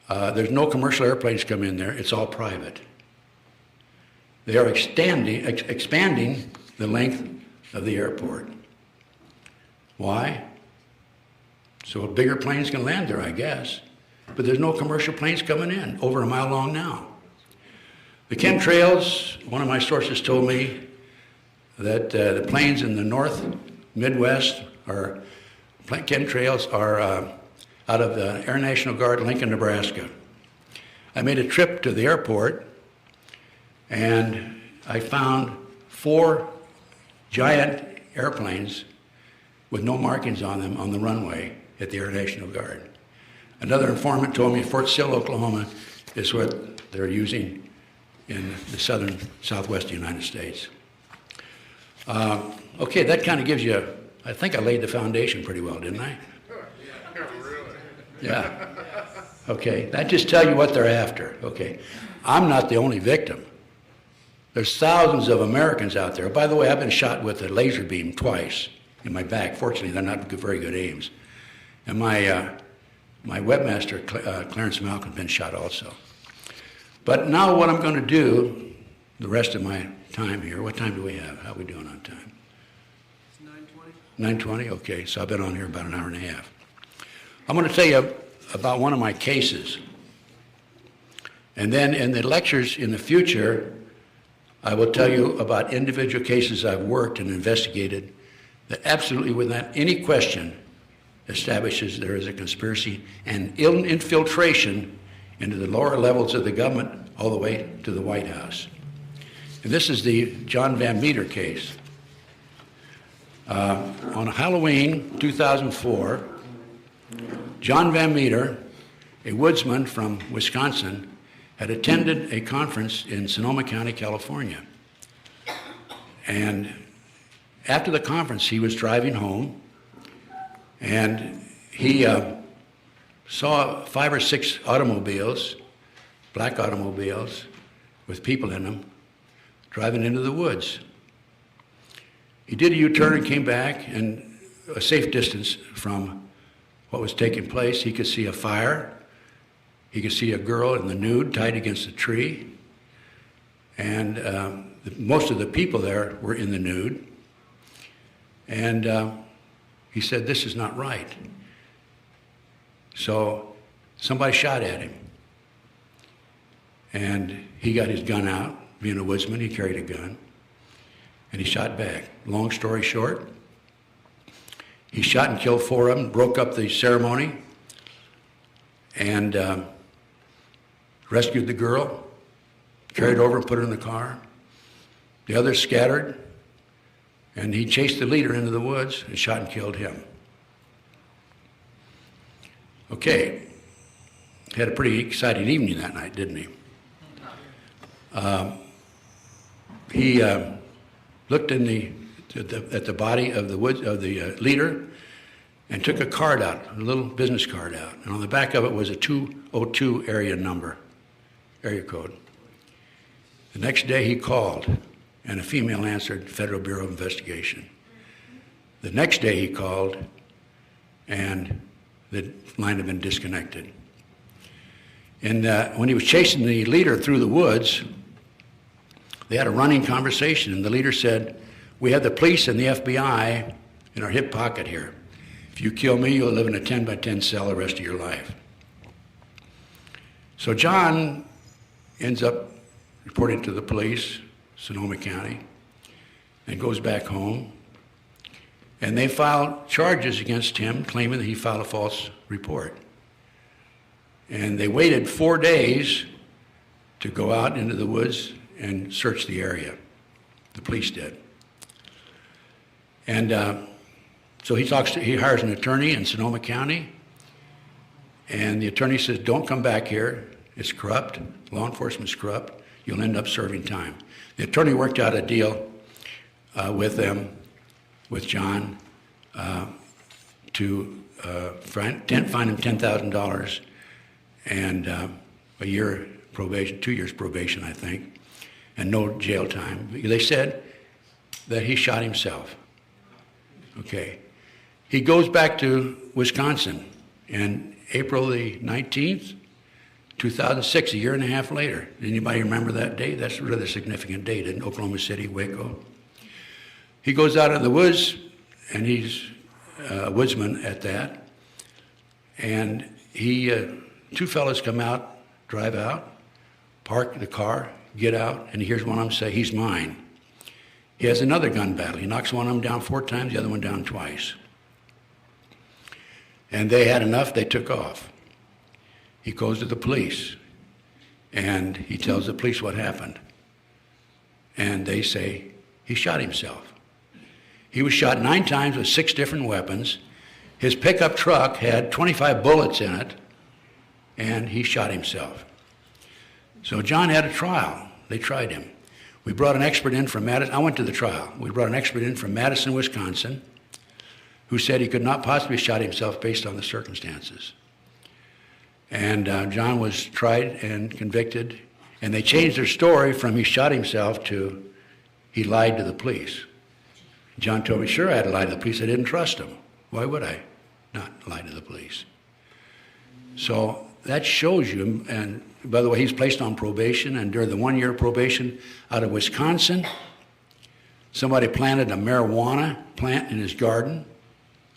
There's no commercial airplanes come in there, it's all private. They are expanding the length of the airport. Why? So bigger planes can land there, I guess. But there's no commercial planes coming in, over a mile long now. The chemtrails, one of my sources told me that the planes in the north, Midwest, chemtrails are out of the Air National Guard, Lincoln, Nebraska. I made a trip to the airport, and I found 4 giant airplanes with no markings on them on the runway at the Air National Guard. Another informant told me Fort Sill, Oklahoma is what they're using in the southwest United States. Okay, that kind of gives you, I think I laid the foundation pretty well, didn't I? Yeah, really. Yeah. Okay, that just tell you what they're after. Okay, I'm not the only victim. There's thousands of Americans out there. By the way, I've been shot with a laser beam twice in my back. Fortunately, they're not very good aims. And my webmaster, Clarence Malcolm, has been shot also. But now what I'm going to do, the rest of my time here, what time do we have? How are we doing on time? It's 9:20. 9:20? Okay, so I've been on here about an hour and a half. I'm going to tell you about one of my cases. And then in the lectures in the future, I will tell you about individual cases I've worked and investigated that absolutely without any question establishes there is a conspiracy and infiltration into the lower levels of the government all the way to the White House. And this is the John Van Meter case. On Halloween 2004, John Van Meter, a woodsman from Wisconsin, had attended a conference in Sonoma County, California. And after the conference, he was driving home, and he saw 5 or 6 automobiles, black automobiles, with people in them, driving into the woods. He did a U-turn and came back, and a safe distance from what was taking place, he could see a fire. He could see a girl in the nude tied against a tree. And most of the people there were in the nude. And he said, this is not right. So somebody shot at him. And he got his gun out. Being a woodsman, he carried a gun. And he shot back. Long story short, he shot and killed 4 of them, broke up the ceremony, and rescued the girl, carried her over and put her in the car. The others scattered, and he chased the leader into the woods and shot and killed him. Okay, he had a pretty exciting evening that night, didn't he? He looked at the body of the leader and took a card out, a little business card out, and on the back of it was a 202 area code. The next day he called, and a female answered, Federal Bureau of Investigation. The next day he called, and the line had been disconnected. And when he was chasing the leader through the woods, they had a running conversation, and the leader said, we have the police and the FBI in our hip pocket here. If you kill me, you'll live in a 10 by 10 cell the rest of your life. So John ends up reporting to the police, Sonoma County, and goes back home. And they filed charges against him, claiming that he filed a false report. And they waited 4 days to go out into the woods and search the area. The police did. And so he hires an attorney in Sonoma County, and the attorney says, don't come back here. It's corrupt. Law enforcement's corrupt. You'll end up serving time. The attorney worked out a deal with them, with John, to fine him $10,000 and a year probation, 2 years probation, I think, and no jail time. They said that he shot himself. Okay. He goes back to Wisconsin, and April the 19th, 2006, a year and a half later. Anybody remember that date? That's a really significant date in Oklahoma City, Waco. He goes out in the woods, and he's a woodsman at that. And two fellas come out, drive out, park the car, get out, and he hears one of them say, he's mine. He has another gun battle. He knocks one of them down 4 times, the other one down twice. And they had enough, they took off. He goes to the police, and he tells the police what happened. And they say, he shot himself. He was shot 9 times with 6 different weapons. His pickup truck had 25 bullets in it, and he shot himself. So John had a trial. They tried him. We brought an expert in from Madison. I went to the trial. We brought an expert in from Madison, Wisconsin, who said he could not possibly have shot himself based on the circumstances. And John was tried and convicted. And they changed their story from he shot himself to he lied to the police. John told me, sure, I had to lie to the police. I didn't trust him. Why would I not lie to the police? So that shows you, and by the way, he's placed on probation, and during the 1-year probation out of Wisconsin, somebody planted a marijuana plant in his garden.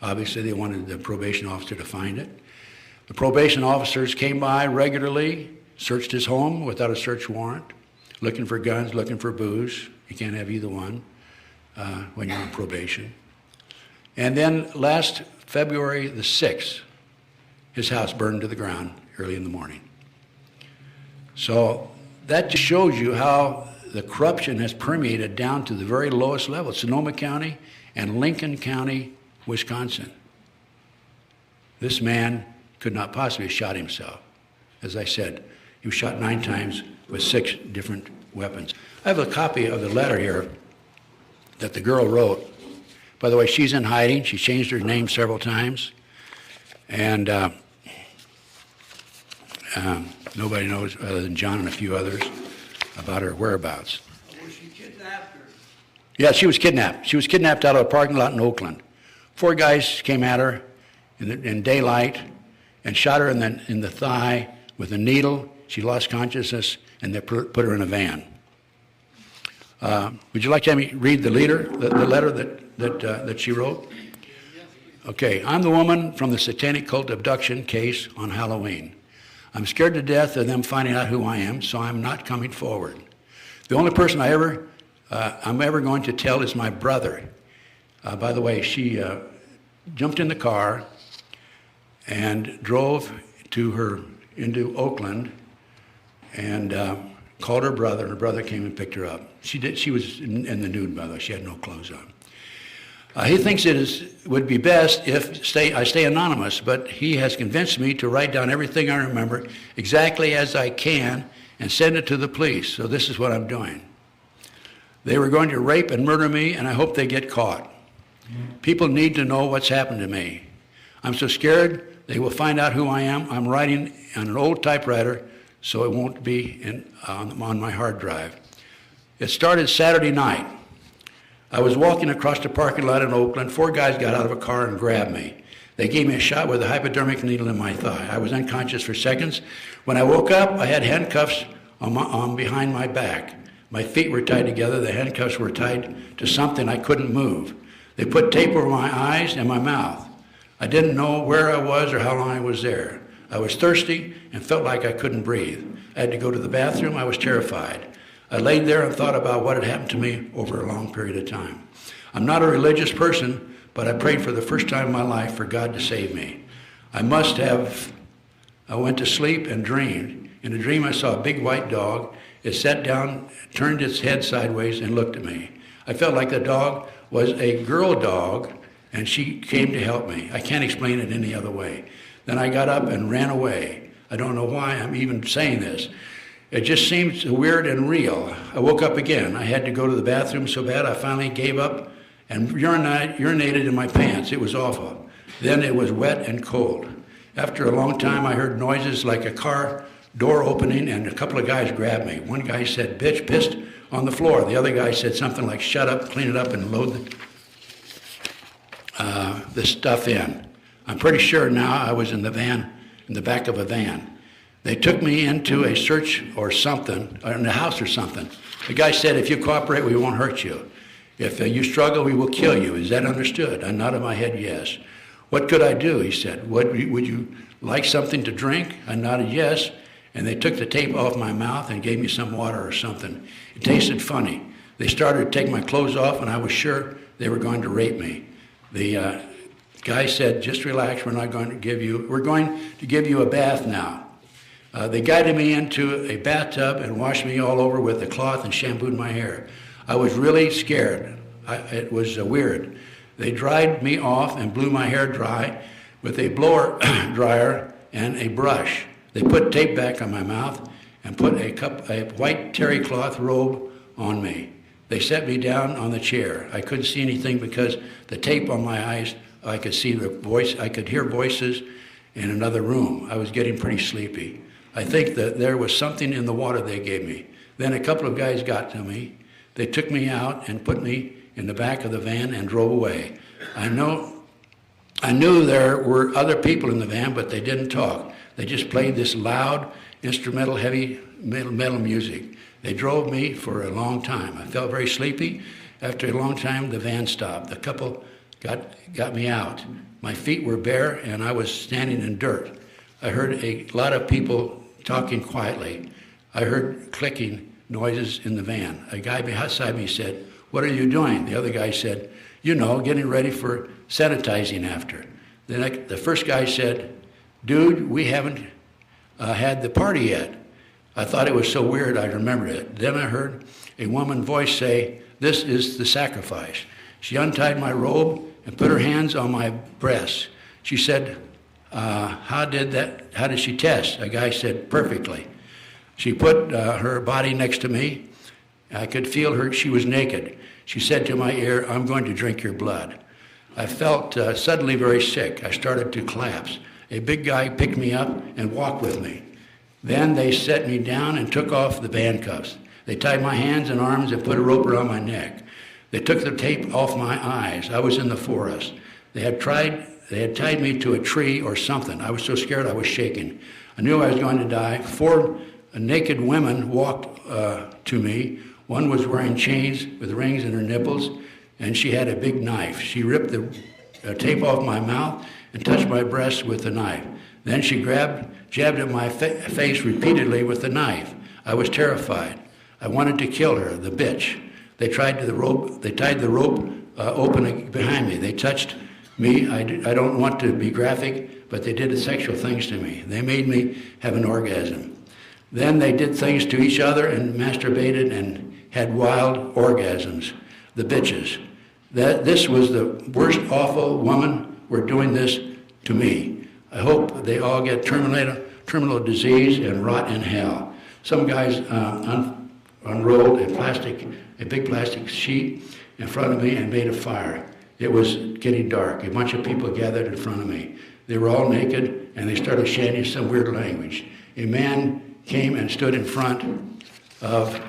Obviously, they wanted the probation officer to find it. The probation officers came by regularly, searched his home without a search warrant, looking for guns, looking for booze. You can't have either one when you're on probation. And then last February the 6th, his house burned to the ground early in the morning. So that just shows you how the corruption has permeated down to the very lowest level, Sonoma County and Lincoln County, Wisconsin. This man could not possibly have shot himself. As I said, he was shot 9 times with 6 different weapons. I have a copy of the letter here that the girl wrote. By the way, she's in hiding. She changed her name several times. And nobody knows other than John and a few others about her whereabouts. Was she kidnapped or? Yeah, she was kidnapped. She was kidnapped out of a parking lot in Oakland. 4 guys came at her in daylight and shot her in the thigh with a needle. She lost consciousness, and they put her in a van. Would you like to have me read the letter that she wrote? Okay, I'm the woman from the satanic cult abduction case on Halloween. I'm scared to death of them finding out who I am, so I'm not coming forward. The only person I'm ever going to tell is my brother. By the way, she jumped in the car and drove into Oakland and called her brother. Her brother came and picked her up. She was in the nude, by the way. She had no clothes on. He thinks would be best if I stay anonymous, but he has convinced me to write down everything I remember exactly as I can and send it to the police. So this is what I'm doing. They were going to rape and murder me, and I hope they get caught. People need to know what's happened to me. I'm so scared they will find out who I am. I'm writing on an old typewriter, so it won't be on my hard drive. It started Saturday night. I was walking across the parking lot in Oakland. 4 guys got out of a car and grabbed me. They gave me a shot with a hypodermic needle in my thigh. I was unconscious for seconds. When I woke up, I had handcuffs on behind my back. My feet were tied together. The handcuffs were tied to something I couldn't move. They put tape over my eyes and my mouth. I didn't know where I was or how long I was there. I was thirsty and felt like I couldn't breathe. I had to go to the bathroom. I was terrified. I laid there and thought about what had happened to me over a long period of time. I'm not a religious person, but I prayed for the first time in my life for God to save me. I went to sleep and dreamed. In a dream, I saw a big white dog. It sat down, turned its head sideways, and looked at me. I felt like the dog was a girl dog, and she came to help me. I can't explain it any other way. Then I got up and ran away. I don't know why I'm even saying this. It just seems weird and real. I woke up again. I had to go to the bathroom so bad I finally gave up and urinated in my pants. It was awful. Then it was wet and cold. After a long time, I heard noises like a car door opening, and a couple of guys grabbed me. One guy said, "Bitch, pissed on the floor." The other guy said something like, "Shut up, clean it up, and load the stuff in." I'm pretty sure now I was in the back of a van. They took me into a search or something, or in the house or something. The guy said, "If you cooperate, we won't hurt you. If you struggle, we will kill you. Is that understood?" I nodded my head, yes. "What could I do?" he said. Would you like something to drink? I nodded yes, and they took the tape off my mouth and gave me some water or something. It tasted funny. They started to take my clothes off, and I was sure they were going to rape me. The guy said, "Just relax, we're going to give you a bath now." They guided me into a bathtub and washed me all over with a cloth and shampooed my hair. I was really scared. It was weird. They dried me off and blew my hair dry with a blower dryer and a brush. They put tape back on my mouth and put a white terry cloth robe on me. They set me down on the chair. I couldn't see anything because the tape on my eyes. I could see the voice. I could hear voices in another room. I was getting pretty sleepy. I think that there was something in the water they gave me. Then a couple of guys got to me. They took me out and put me in the back of the van and drove away. I knew there were other people in the van, but they didn't talk. They just played this loud, instrumental, heavy metal music. They drove me for a long time. I felt very sleepy. After a long time, the van stopped. The couple got me out. My feet were bare, and I was standing in dirt. I heard a lot of people talking quietly. I heard clicking noises in the van. A guy beside me said, "What are you doing?" The other guy said, "You know, getting ready for sanitizing after." Then the first guy said, "Dude, we haven't had the party yet." I thought it was so weird I remembered it. Then I heard a woman's voice say, "This is the sacrifice." She untied my robe and put her hands on my breasts. She said, how did she test? A guy said, "Perfectly." She put her body next to me. I could feel her, she was naked. She said to my ear, "I'm going to drink your blood." I felt suddenly very sick. I started to collapse. A big guy picked me up and walked with me. Then they set me down and took off the handcuffs. They tied my hands and arms and put a rope around my neck. They took the tape off my eyes. I was in the forest. They had tied me to a tree or something. I was so scared I was shaking. I knew I was going to die. 4 naked women walked to me. One was wearing chains with rings in her nipples, and she had a big knife. She ripped the tape off my mouth and touched my breast with the knife. Then she jabbed at my face repeatedly with the knife. I was terrified. I wanted to kill her, the bitch. They tied the rope open behind me. They touched me. I don't want to be graphic, but they did sexual things to me. They made me have an orgasm. Then they did things to each other and masturbated and had wild orgasms. The bitches. This was the worst, awful woman were doing this to me. I hope they all get terminal disease and rot in hell. Some guys unrolled a big plastic sheet in front of me and made a fire. It was getting dark. A bunch of people gathered in front of me. They were all naked, and they started chanting some weird language. A man came and stood in front of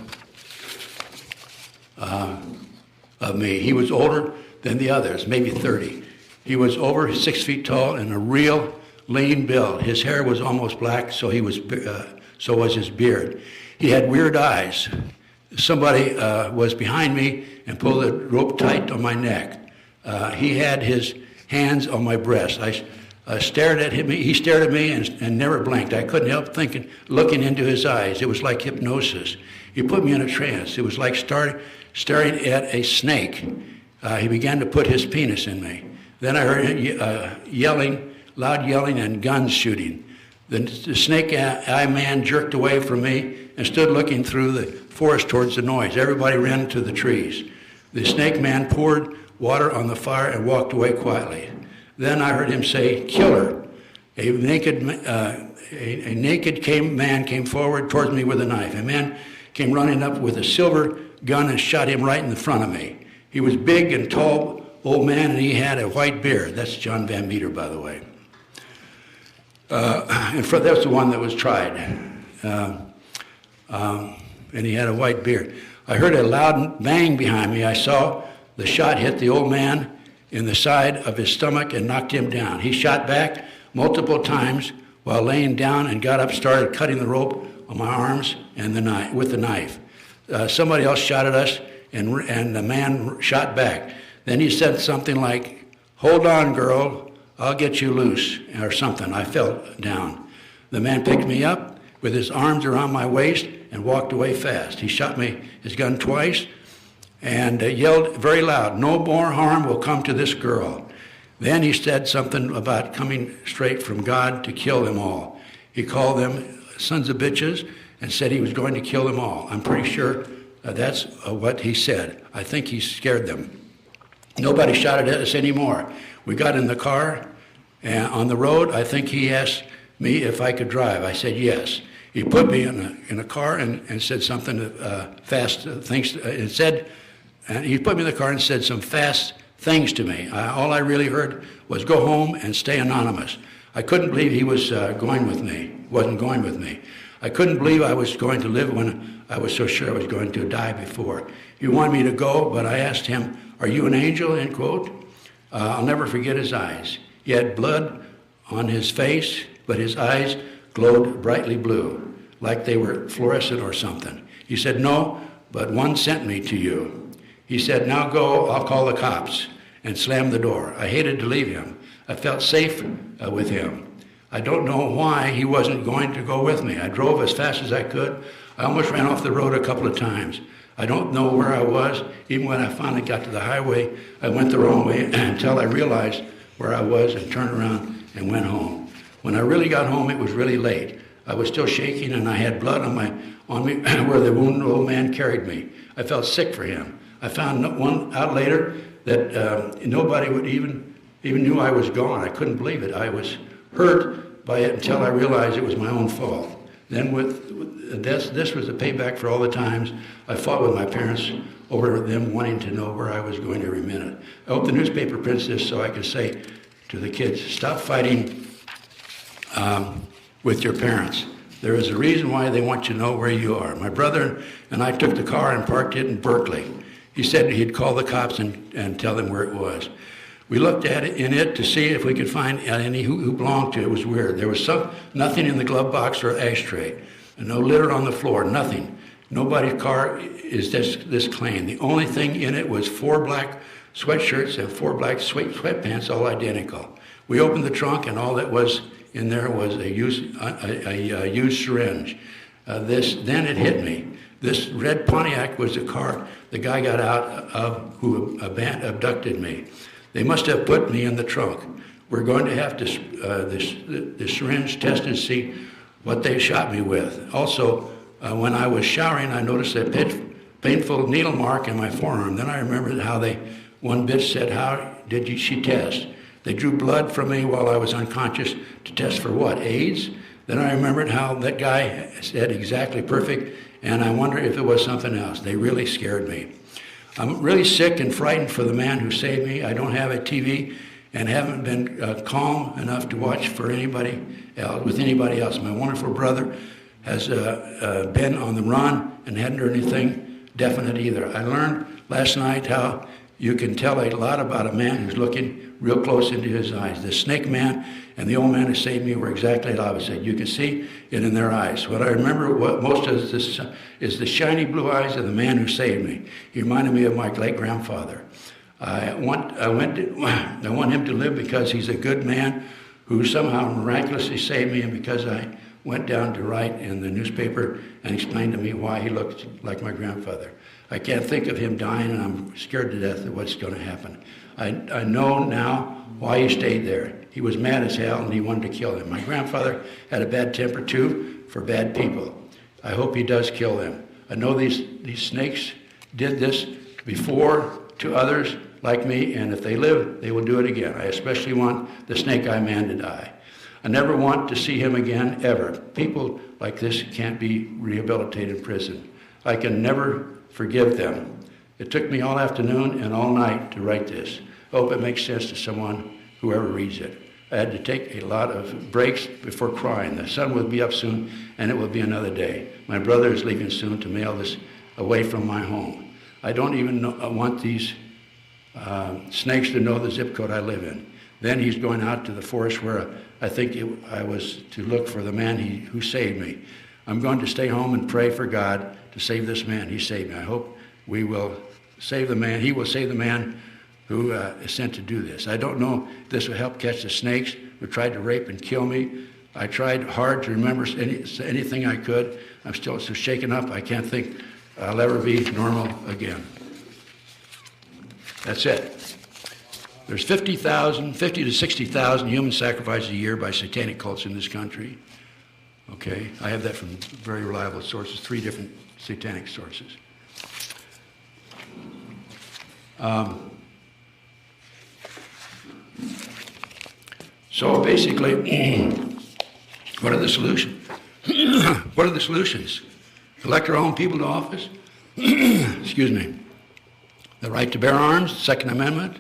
me. He was older than the others, maybe 30. He was over 6 feet tall and a real lean build. His hair was almost black, so was his beard. He had weird eyes. Somebody was behind me and pulled the rope tight on my neck. He had his hands on my breast. I stared at him. He stared at me and never blinked. I couldn't help looking into his eyes. It was like hypnosis. He put me in a trance. It was like staring at a snake. He began to put his penis in me. Then I heard loud yelling and guns shooting. The snake-eye man jerked away from me and stood looking through the forest towards the noise. Everybody ran to the trees. The snake man poured water on the fire and walked away quietly. Then I heard him say, "Kill her." A naked man came forward towards me with a knife. A man came running up with a silver gun and shot him right in the front of me. He was big and tall, old man, and he had a white beard. That's John Van Meter, by the way. That's the one that was tried. And he had a white beard. I heard a loud bang behind me. I saw the shot hit the old man in the side of his stomach and knocked him down. He shot back multiple times while laying down and got up, started cutting the rope on my arms and with the knife. Somebody else shot at us, and the man shot back. Then he said something like, "Hold on, girl, I'll get you loose," or something. I fell down. The man picked me up with his arms around my waist and walked away fast. He shot me his gun twice and yelled very loud, "No more harm will come to this girl." Then he said something about coming straight from God to kill them all. He called them sons of bitches and said he was going to kill them all. I'm pretty sure that's what he said. I think he scared them. Nobody shot at us anymore. We got in the car on the road. I think he asked me if I could drive. I said yes. He put me in a car and said something fast things. He put me in the car and said some fast things to me. All I really heard was "Go home and stay anonymous." I couldn't believe he was wasn't going with me. I couldn't believe I was going to live when I was so sure I was going to die before. He wanted me to go, but I asked him, "Are you an angel?" end quote. I'll never forget his eyes. He had blood on his face, but his eyes glowed brightly blue, like they were fluorescent or something. He said, "No, but one sent me to you." He said, "Now go, I'll call the cops," and slammed the door. I hated to leave him. I felt safe with him. I don't know why he wasn't going to go with me. I drove as fast as I could. I almost ran off the road a couple of times. I don't know where I was. Even when I finally got to the highway, I went the wrong way until I realized where I was and turned around and went home. When I really got home, it was really late. I was still shaking and I had blood on me where the wounded old man carried me. I felt sick for him. I found out later that nobody would even knew I was gone. I couldn't believe it. I was hurt by it until I realized it was my own fault. Then this was the payback for all the times I fought with my parents over them wanting to know where I was going every minute. I hope the newspaper prints this so I can say to the kids, stop fighting with your parents. There is a reason why they want you to know where you are. My brother and I took the car and parked it in Berkeley. He said he'd call the cops and tell them where it was. We looked at it to see if we could find any who belonged to it. It was weird. There was nothing in the glove box or ashtray. No litter on the floor, nothing. Nobody's car is this clean. The only thing in it was 4 black sweatshirts and 4 black sweatpants, all identical. We opened the trunk and all that was in there was a used syringe. Then it hit me. This red Pontiac was the car the guy got out of who abducted me. They must have put me in the trunk. We're going to have the syringe tested and see what they shot me with. Also, when I was showering, I noticed a painful needle mark in my forearm. Then I remembered how one bitch said, "How did she test?" They drew blood from me while I was unconscious to test for what, AIDS? Then I remembered how that guy said exactly perfect, and I wonder if it was something else. They really scared me. I'm really sick and frightened for the man who saved me. I don't have a TV and haven't been calm enough to watch for anybody else. My wonderful brother has been on the run and hadn't heard anything definite either. I learned last night how you can tell a lot about a man who's looking real close into his eyes. The snake man and the old man who saved me were exactly opposite. You can see it in their eyes. What I remember most of this is the shiny blue eyes of the man who saved me. He reminded me of my late grandfather. I want him to live because he's a good man who somehow miraculously saved me, and because I went down to write in the newspaper and explained to me why he looked like my grandfather. I can't think of him dying, and I'm scared to death of what's going to happen. I know now why he stayed there. He was mad as hell, and he wanted to kill him. My grandfather had a bad temper, too, for bad people. I hope he does kill them. I know these snakes did this before to others like me, and if they live, they will do it again. I especially want the snake-eye man to die. I never want to see him again, ever. People like this can't be rehabilitated in prison. I can never forgive them. It took me all afternoon and all night to write this. I hope it makes sense to someone, whoever reads it. I had to take a lot of breaks before crying. The sun will be up soon, and it will be another day. My brother is leaving soon to mail this away from my home. I don't even want these snakes to know the zip code I live in. Then he's going out to the forest where I think I was to look for the man who saved me. I'm going to stay home and pray for God to save this man. He saved me. I hope we will save the man. He will save the man who is sent to do this. I don't know if this will help catch the snakes who tried to rape and kill me. I tried hard to remember anything I could. I'm still so shaken up, I can't think I'll ever be normal again. That's it. There's 50 to 60,000 human sacrifices a year by satanic cults in this country. Okay, I have that from very reliable sources, 3 different satanic sources. So basically, what are the solutions? What are the solutions? Elect our own people to office? Excuse me. The right to bear arms, Second Amendment.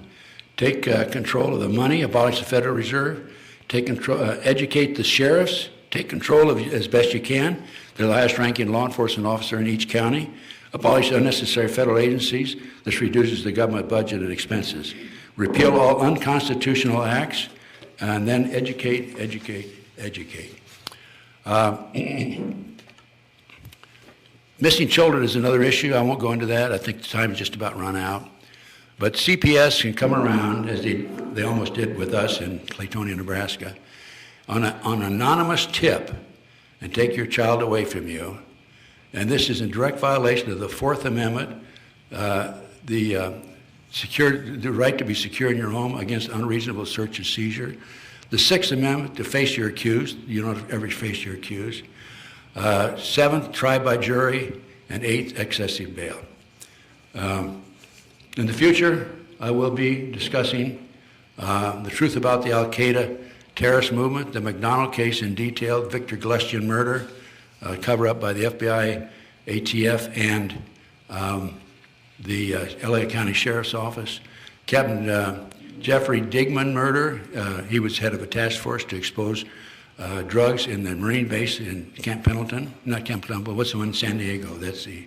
Take control of the money, abolish the Federal Reserve. take control, educate the sheriffs, take control of as best you can. They're the highest ranking law enforcement officer in each county. Abolish unnecessary federal agencies. This reduces the government budget and expenses. Repeal all unconstitutional acts, and then educate, educate, educate. Missing children is another issue. I won't go into that. I think the time has just about run out. But CPS can come around, as they almost did with us in Claytonia, Nebraska, on an anonymous tip and take your child away from you. And this is in direct violation of the Fourth Amendment, the right to be secure in your home against unreasonable search and seizure. The Sixth Amendment, to face your accused. You don't ever face your accused. Seventh, trial by jury. And eighth, excessive bail. In the future, I will be discussing the truth about the Al-Qaeda terrorist movement, the McDonald case in detail, Victor Glestian murder, cover-up by the FBI, ATF, and the LA County Sheriff's Office. Captain Jeffrey Digman murder, he was head of a task force to expose drugs in the Marine base in Camp Pendleton. Not Camp Pendleton, but what's the one in San Diego? That's the...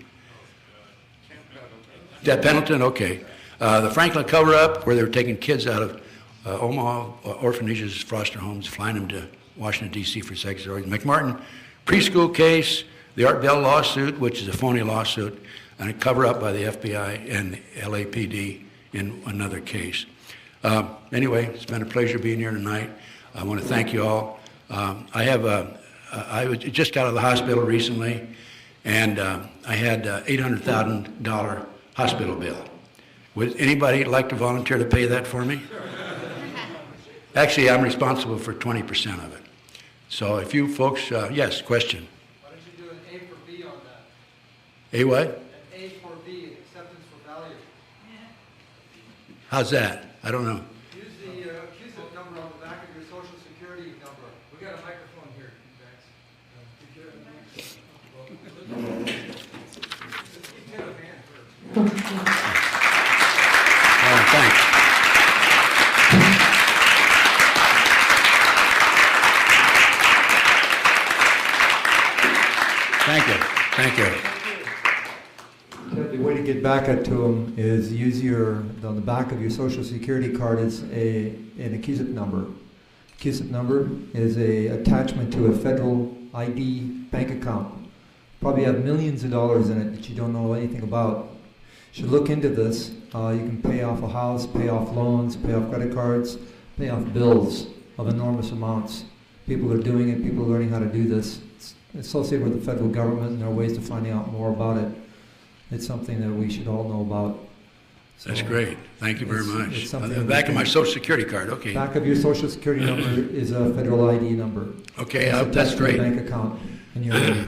That Pendleton, okay. The Franklin cover-up, where they were taking kids out of Omaha orphanages, foster homes, flying them to Washington, D.C. for sex orgies. McMartin preschool case, the Art Bell lawsuit, which is a phony lawsuit, and a cover-up by the FBI and LAPD in another case. Anyway, it's been a pleasure being here tonight. I want to thank you all. I was just got out of the hospital recently, and I had $800,000 hospital bill. Would anybody like to volunteer to pay that for me? Actually, I'm responsible for 20% of it. So if you folks, yes, question. Why don't you do an A for B on that? A what? An A for B, acceptance for value. How's that? I don't know. Use the accusant number on the back of your social security number. We got a microphone here, Max. Thanks. Thank you. Thank you. The way to get back at to them is use on the back of your social security card is an accusant number. Accusant number is a attachment to a federal ID bank account. Probably have millions of dollars in it that you don't know anything about. You should look into this. You can pay off a house, pay off loans, pay off credit cards, pay off bills of enormous amounts. People are doing it. People are learning how to do this. It's associated with the federal government, and there are ways to find out more about it. It's something that we should all know about. So that's great. Thank you very much. It's On the back of my social security card, okay. Back of your social security number is a federal ID number. Okay, It's that's attached to your great. bank account. And you're ready.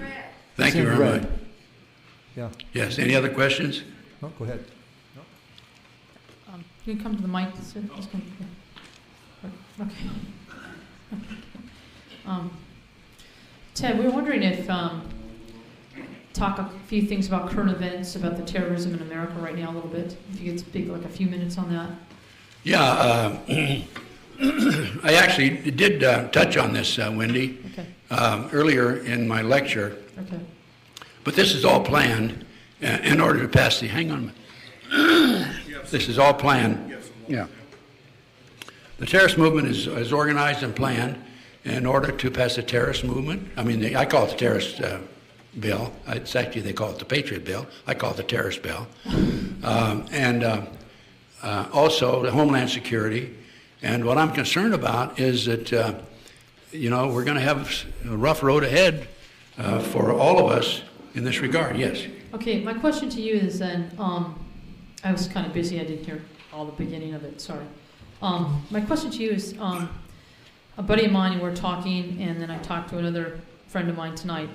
Thank you It's in very red. much. Yeah. Yes, any other questions? No, go ahead. You can come to the mic, sir. Just come here. Okay. Ted, we were wondering if talk a few things about current events, about the terrorism in America right now a little bit. If you could speak like a few minutes on that. Yeah, I actually did touch on this, Wendy, Okay. Earlier in my lecture. Okay. But this is all planned in order to pass the, hang on a minute. This is all planned. Yeah. The terrorist movement is organized and planned in order to pass the terrorist movement. I mean, I call it the terrorist bill. It's actually, they call it the Patriot bill. I call it the terrorist bill. Also the Homeland Security. And what I'm concerned about is that, we're going to have a rough road ahead for all of us in this regard. Yes. Okay, my question to you is then, I was kind of busy, I didn't hear all the beginning of it, sorry. My question to you is, a buddy of mine, and we're talking, and then I talked to another friend of mine tonight.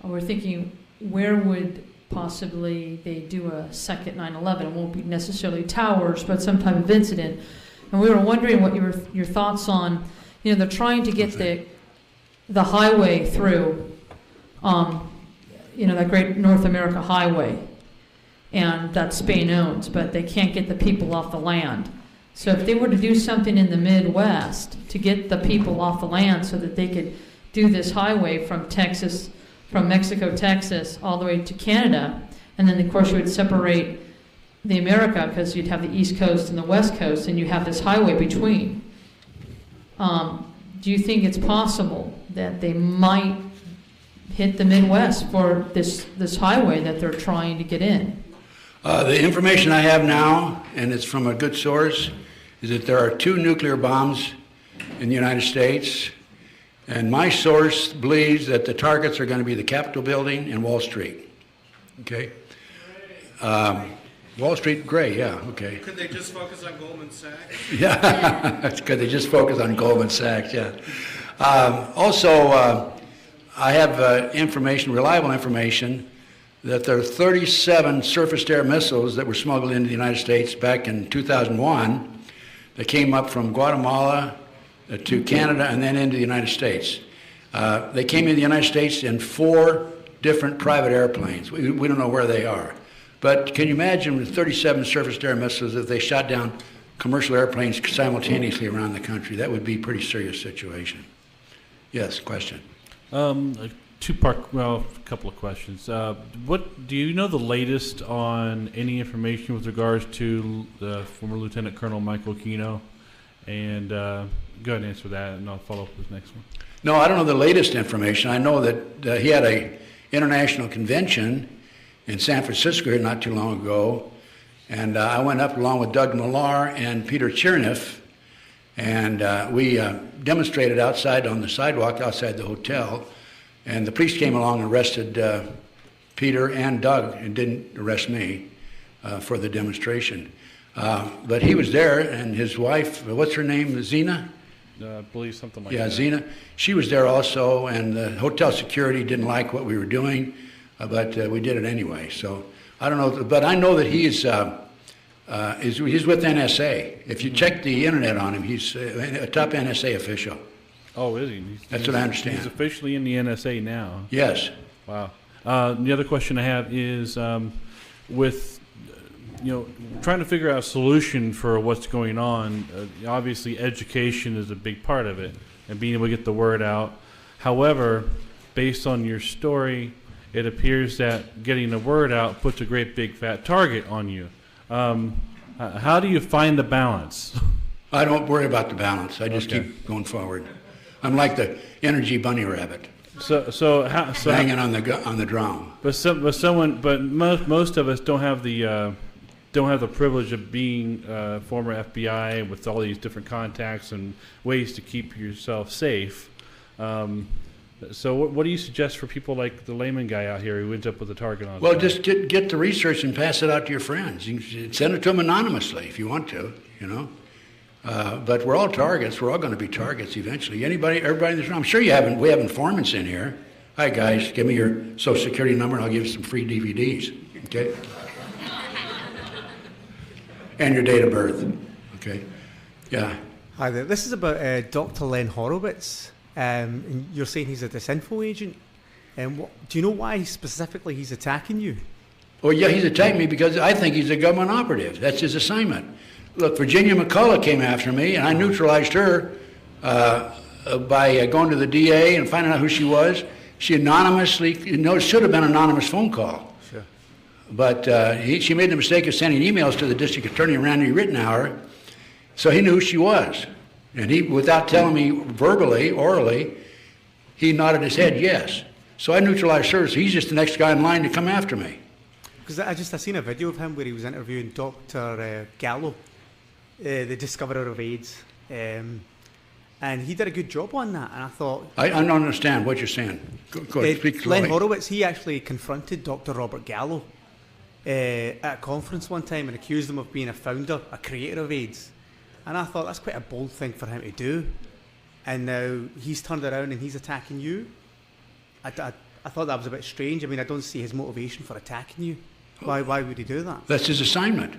We're thinking, where would possibly they do a second 9/11? It won't be necessarily towers, but some type of incident. And we were wondering what your thoughts on, they're trying to get the highway through, that great North America highway, and that Spain owns, but they can't get the people off the land. So if they were to do something in the Midwest to get the people off the land so that they could do this highway from Texas, from Mexico, Texas, all the way to Canada, and then of course you would separate the America because you'd have the East Coast and the West Coast, and you have this highway between. Do you think it's possible that they might hit the Midwest for this highway that they're trying to get in? The information I have now, and it's from a good source, is that there are 2 nuclear bombs in the United States, and my source believes that the targets are going to be the Capitol building and Wall Street. Okay? Wall Street, gray, yeah, okay. Could they just focus on Goldman Sachs? Yeah, that's good. They just focus on Goldman Sachs, yeah. Also, I have information, reliable information, that there are 37 surface-to-air missiles that were smuggled into the United States back in 2001 that came up from Guatemala to Canada and then into the United States. They came into the United States in 4 different private airplanes. We don't know where they are. But can you imagine with 37 surface-to-air missiles if they shot down commercial airplanes simultaneously around the country? That would be a pretty serious situation. Yes, question. A couple of questions. What do you know the latest on any information with regards to the former Lieutenant Colonel Michael Aquino? And go ahead and answer that, and I'll follow up with the next one. No, I don't know the latest information. I know that he had a international convention in San Francisco here not too long ago, and I went up along with Doug Millar and Peter Cherniff, and we demonstrated outside on the sidewalk outside the hotel, and the police came along and arrested Peter and Doug and didn't arrest me for the demonstration. But he was there, and his wife, what's her name, Zena? I believe something like that. Yeah, Zena. She was there also, and the hotel security didn't like what we were doing, but we did it anyway. So I don't know, but I know that he's with NSA. If you check the internet on him, he's a top NSA official. Oh, is he? That's what I understand. He's officially in the NSA now. Yes. Wow. The other question I have is with trying to figure out a solution for what's going on. Obviously, education is a big part of it, and being able to get the word out. However, based on your story, it appears that getting the word out puts a great big fat target on you. How do you find the balance? I don't worry about the balance. I just keep going forward. I'm like the energy bunny rabbit. So hanging on the drum. But most of us don't have the privilege of being former FBI with all these different contacts and ways to keep yourself safe. So what do you suggest for people like the layman guy out here who ends up with a target on his Well, back? just get the research and pass it out to your friends. You can send it to them anonymously if you want to, But we're all targets. We're all going to be targets eventually. Everybody in this room. I'm sure we have informants in here. Hi, guys. Give me your Social Security number and I'll give you some free DVDs. Okay? And your date of birth. Okay? Yeah. Hi there. This is about Dr. Len Horowitz. And you're saying he's a disinfo agent. Do you know why specifically he's attacking you? Oh, yeah, he's attacking me because I think he's a government operative. That's his assignment. Look, Virginia McCullough came after me, and I neutralized her by going to the DA and finding out who she was. She anonymously, it should have been an anonymous phone call. Sure. But she made the mistake of sending emails to the district attorney, Randy Rittenhour, so he knew who she was. And he, without telling me verbally, orally, he nodded his head yes. So I neutralized her, so he's just the next guy in line to come after me. Because I seen a video of him where he was interviewing Dr. Gallo, the discoverer of AIDS, and he did a good job on that. And I thought... I don't understand what you're saying. Go ahead, speak slowly. Len Horowitz, he actually confronted Dr. Robert Gallo at a conference one time and accused him of being a founder, a creator of AIDS. And I thought that's quite a bold thing for him to do. And now he's turned around and he's attacking you. I thought that was a bit strange. I mean, I don't see his motivation for attacking you. Why would he do that? That's his assignment.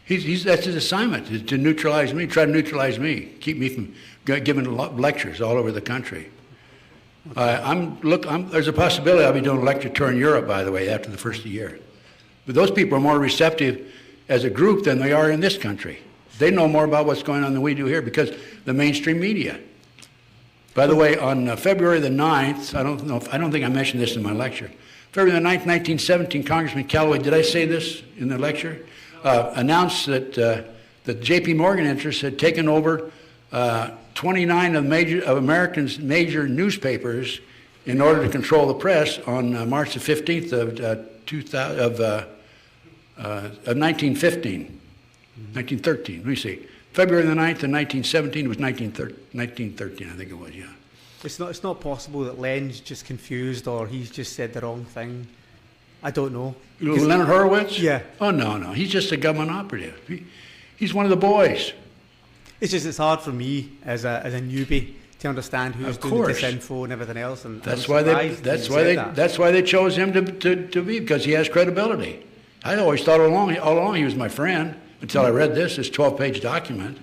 That's his assignment, is to neutralize me, try to neutralize me, keep me from giving lectures all over the country. There's a possibility I'll be doing a lecture tour in Europe, by the way, after the first of the year. But those people are more receptive as a group than they are in this country. They know more about what's going on than we do here because the mainstream media. By the way, on February the 9th, I don't think I mentioned this in my lecture. February the 9th, 1917, Congressman Callaway, did I say this in the lecture? Announced that the J.P. Morgan interests had taken over 29 of Americans' major newspapers in order to control the press on March the 15th of 1915. 1913, let me see. February the 9th of 1917 was 1913, I think it was, yeah. It's not possible that Len's just confused or he's just said the wrong thing. I don't know. Leonard Horowitz? Yeah. Oh, no. He's just a government operative. He's one of the boys. It's hard for me as a newbie to understand who's doing the disinfo and everything else. And that's why they chose him to be, because he has credibility. I always thought all along he was my friend until I read this 12-page document.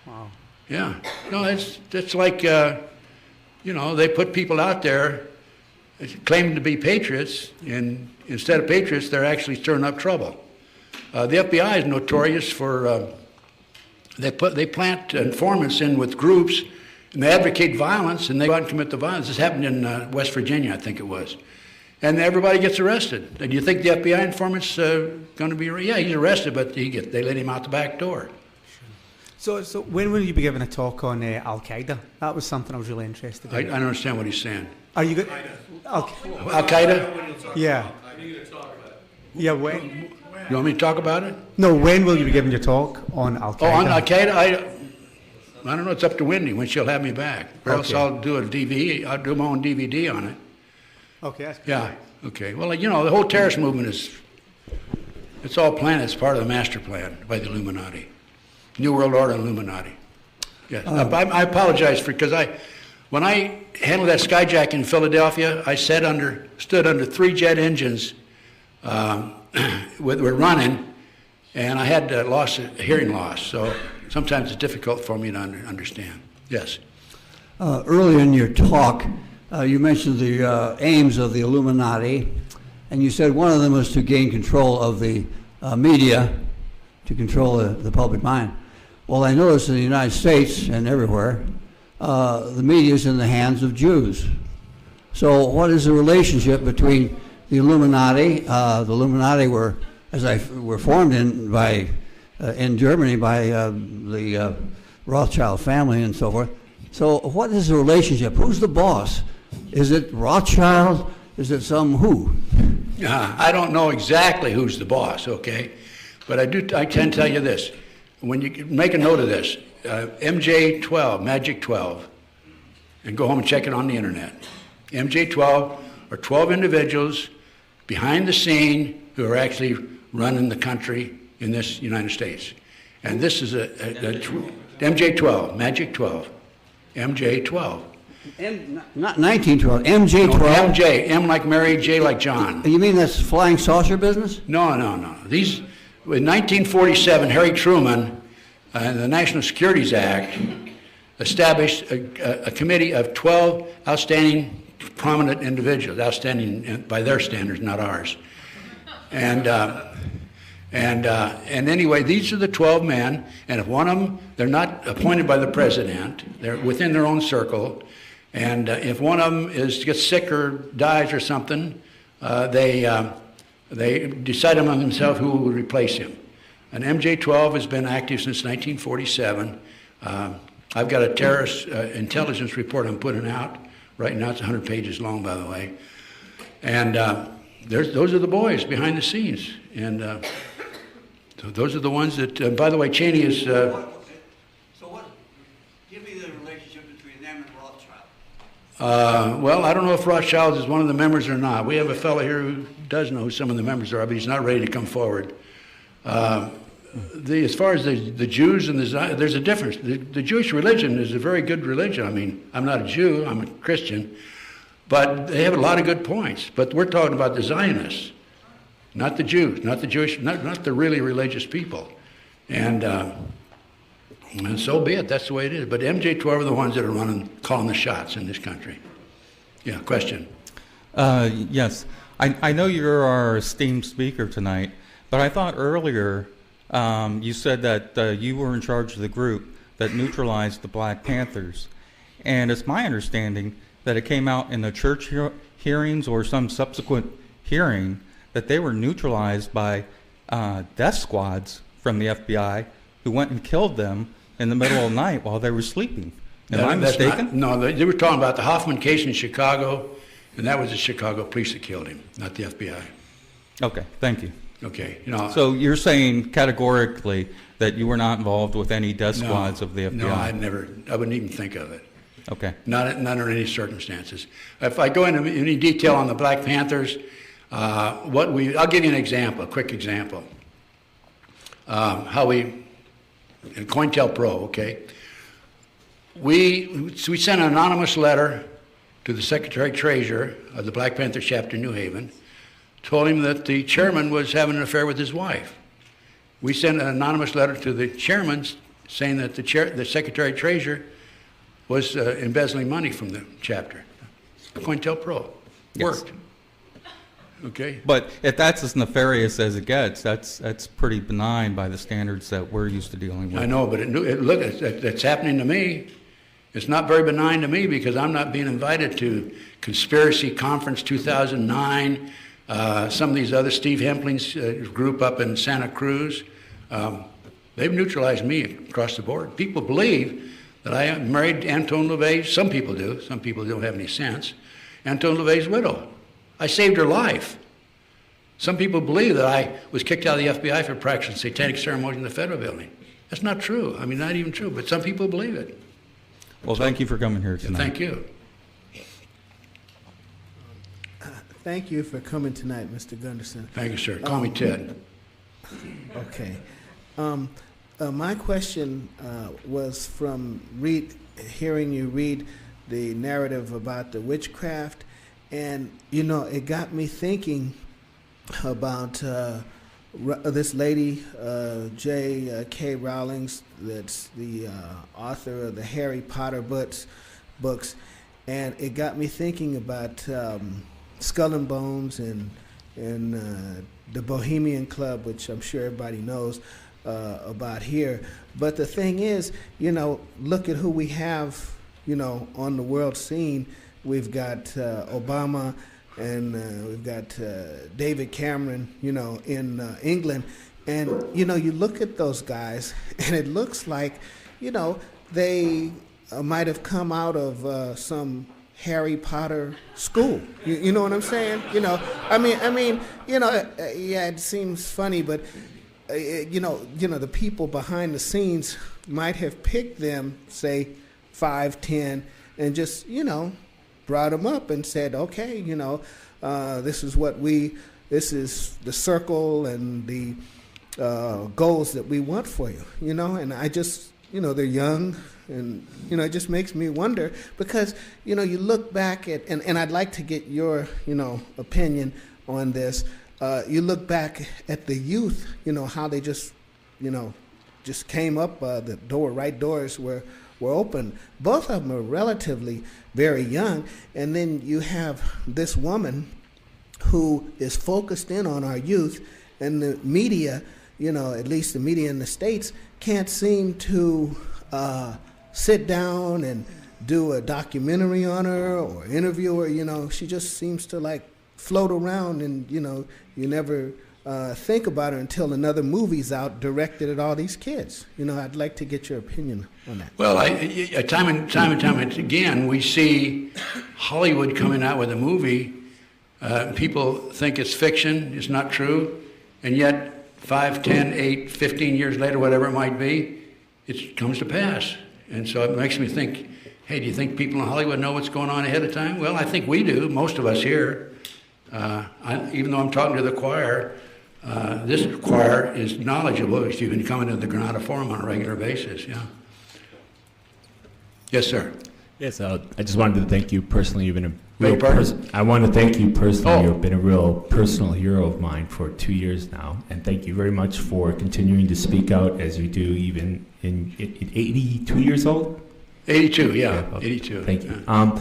Wow. Yeah. No, it's like, they put people out there claiming to be patriots, and instead of patriots, they're actually stirring up trouble. The FBI is notorious for, they plant informants in with groups, and they advocate violence, and they go out and commit the violence. This happened in West Virginia, I think it was. And everybody gets arrested. Do you think the FBI informant's going to be? Yeah, he's arrested, but they let him out the back door. So when will you be giving a talk on Al Qaeda? That was something I was really interested in. I don't understand what he's saying. Are you good? Al Qaeda? Yeah. Yeah. When? You want me to talk about it? No. When will you be giving your talk on Al Qaeda? Oh, on Al Qaeda, I don't know. It's up to Wendy when she'll have me back, or else I'll do a DVD. I'll do my own DVD on it. Okay, that's good. Yeah, okay. Well, the whole terrorist movement it's all planned. It's part of the master plan by the Illuminati. New World Order Illuminati. Yes. I apologize because when I handled that skyjack in Philadelphia, I stood under 3 jet engines were running, and I had hearing loss. So sometimes it's difficult for me to understand. Yes. Earlier in your talk, you mentioned the aims of the Illuminati, and you said one of them was to gain control of the media, to control the public mind. Well, I noticed in the United States and everywhere, the media is in the hands of Jews. So what is the relationship between the Illuminati? The Illuminati were formed in Germany by the Rothschild family and so forth. So what is the relationship? Who's the boss? Is it Rothschild? Is it some who? I don't know exactly who's the boss, okay? But I can tell you this. When you make a note of this, MJ12, Magic 12, and go home and check it on the internet. MJ12 are 12 individuals behind the scene who are actually running the country in this United States. And this is MJ12, Magic 12, MJ12. Not 1912, MJ12. No, MJ, M like Mary, J like John. You mean that's flying saucer business? No. In 1947, Harry Truman and the National Securities Act established a committee of 12 outstanding, prominent individuals, outstanding by their standards, not ours. And anyway, these are the 12 men, and if one of them, they're not appointed by the president, they're within their own circle, and if one of them gets sick or dies or something, they decide among themselves who will replace him. And MJ12 has been active since 1947. I've got a terrorist intelligence report I'm putting out right now. It's 100 pages long, by the way. And those are the boys behind the scenes. And so those are the ones that, by the way, Cheney is... Give me the relationship between them and Rothschild. Well, I don't know if Rothschild is one of the members or not. We have a fellow here who does know who some of the members are, but he's not ready to come forward. As far as the Jews and there's a difference. The Jewish religion is a very good religion. I mean, I'm not a Jew, I'm a Christian, but they have a lot of good points. But we're talking about the Zionists, not the Jews, not the Jewish, not the really religious people. And so be it, that's the way it is. But MJ12 are the ones that are calling the shots in this country. Yeah, question? Yes. I know you're our esteemed speaker tonight, but I thought earlier you said that you were in charge of the group that neutralized the Black Panthers. And it's my understanding that it came out in the church hearings or some subsequent hearing that they were neutralized by death squads from the FBI who went and killed them in the middle of the night while they were sleeping. Am I mistaken? No, they were talking about the Hoffman case in Chicago, and that was the Chicago police that killed him, not the FBI. Okay, thank you. Okay. So you're saying categorically that you were not involved with any death squads of the FBI? No, I wouldn't even think of it. Okay. Not under any circumstances. If I go into any detail on the Black Panthers, I'll give you an example, a quick example. In COINTELPRO, okay? We sent an anonymous letter to the Secretary Treasurer of the Black Panther chapter in New Haven, told him that the chairman was having an affair with his wife. We sent an anonymous letter to the chairman saying that the Secretary Treasurer was embezzling money from the chapter. COINTELPRO. Worked. Okay. But if that's as nefarious as it gets, that's pretty benign by the standards that we're used to dealing with. I know, but look, it's happening to me. It's not very benign to me because I'm not being invited to Conspiracy Conference 2009, some of these other, Steve Hempling's group up in Santa Cruz. They've neutralized me across the board. People believe that I married Anton LaVey. Some people do. Some people don't have any sense. Anton LaVey's widow. I saved her life. Some people believe that I was kicked out of the FBI for practicing satanic ceremonies in the federal building. That's not true. I mean, not even true, but some people believe it. Well, thank you for coming here tonight. Thank you. Thank you for coming tonight, Mr. Gunderson. Thank you, sir. Call me Ted. Okay. My question was from hearing you read the narrative about the witchcraft, and, it got me thinking about this lady, J.K. Rowling, that's the author of the Harry Potter books, and it got me thinking about Skull and Bones and the Bohemian Club, which I'm sure everybody knows about here. But the thing is, look at who we have, on the world scene. We've got Obama, and we've got David Cameron, in England. And, you look at those guys, and it looks like, they might have come out of some Harry Potter school. You know what I'm saying? Yeah, it seems funny, but, the people behind the scenes might have picked them, say, 5, 10, and just, brought them up and said, okay, this is the circle and the goals that we want for you, and I just, they're young, and, it just makes me wonder because, you look back at, and I'd like to get your, opinion on this. You look back at the youth, how they just, just came up, the right doors were open. Both of them are relatively very young. And then you have this woman who is focused in on our youth, and the media, at least the media in the States, can't seem to sit down and do a documentary on her or interview her. She just seems to float around, and you never think about her until another movie's out directed at all these kids. I'd like to get your opinion on that. Well, time and time again, we see Hollywood coming out with a movie. People think it's fiction, it's not true, and yet 5, 10, 8, 15 years later, whatever it might be, it comes to pass. And so it makes me think, hey, do you think people in Hollywood know what's going on ahead of time? Well, I think we do, most of us here. Even though I'm talking to the choir, this choir is knowledgeable if you've been coming to the Granada Forum on a regular basis, yeah. Yes, sir. Yes, I just wanted to thank you personally. You've been a Beg your pardon? I want to thank you personally. Oh. You've been a real personal hero of mine for 2 years now, and thank you very much for continuing to speak out as you do, even in 82 years old? 82, yeah, okay. 82. Thank you. Yeah.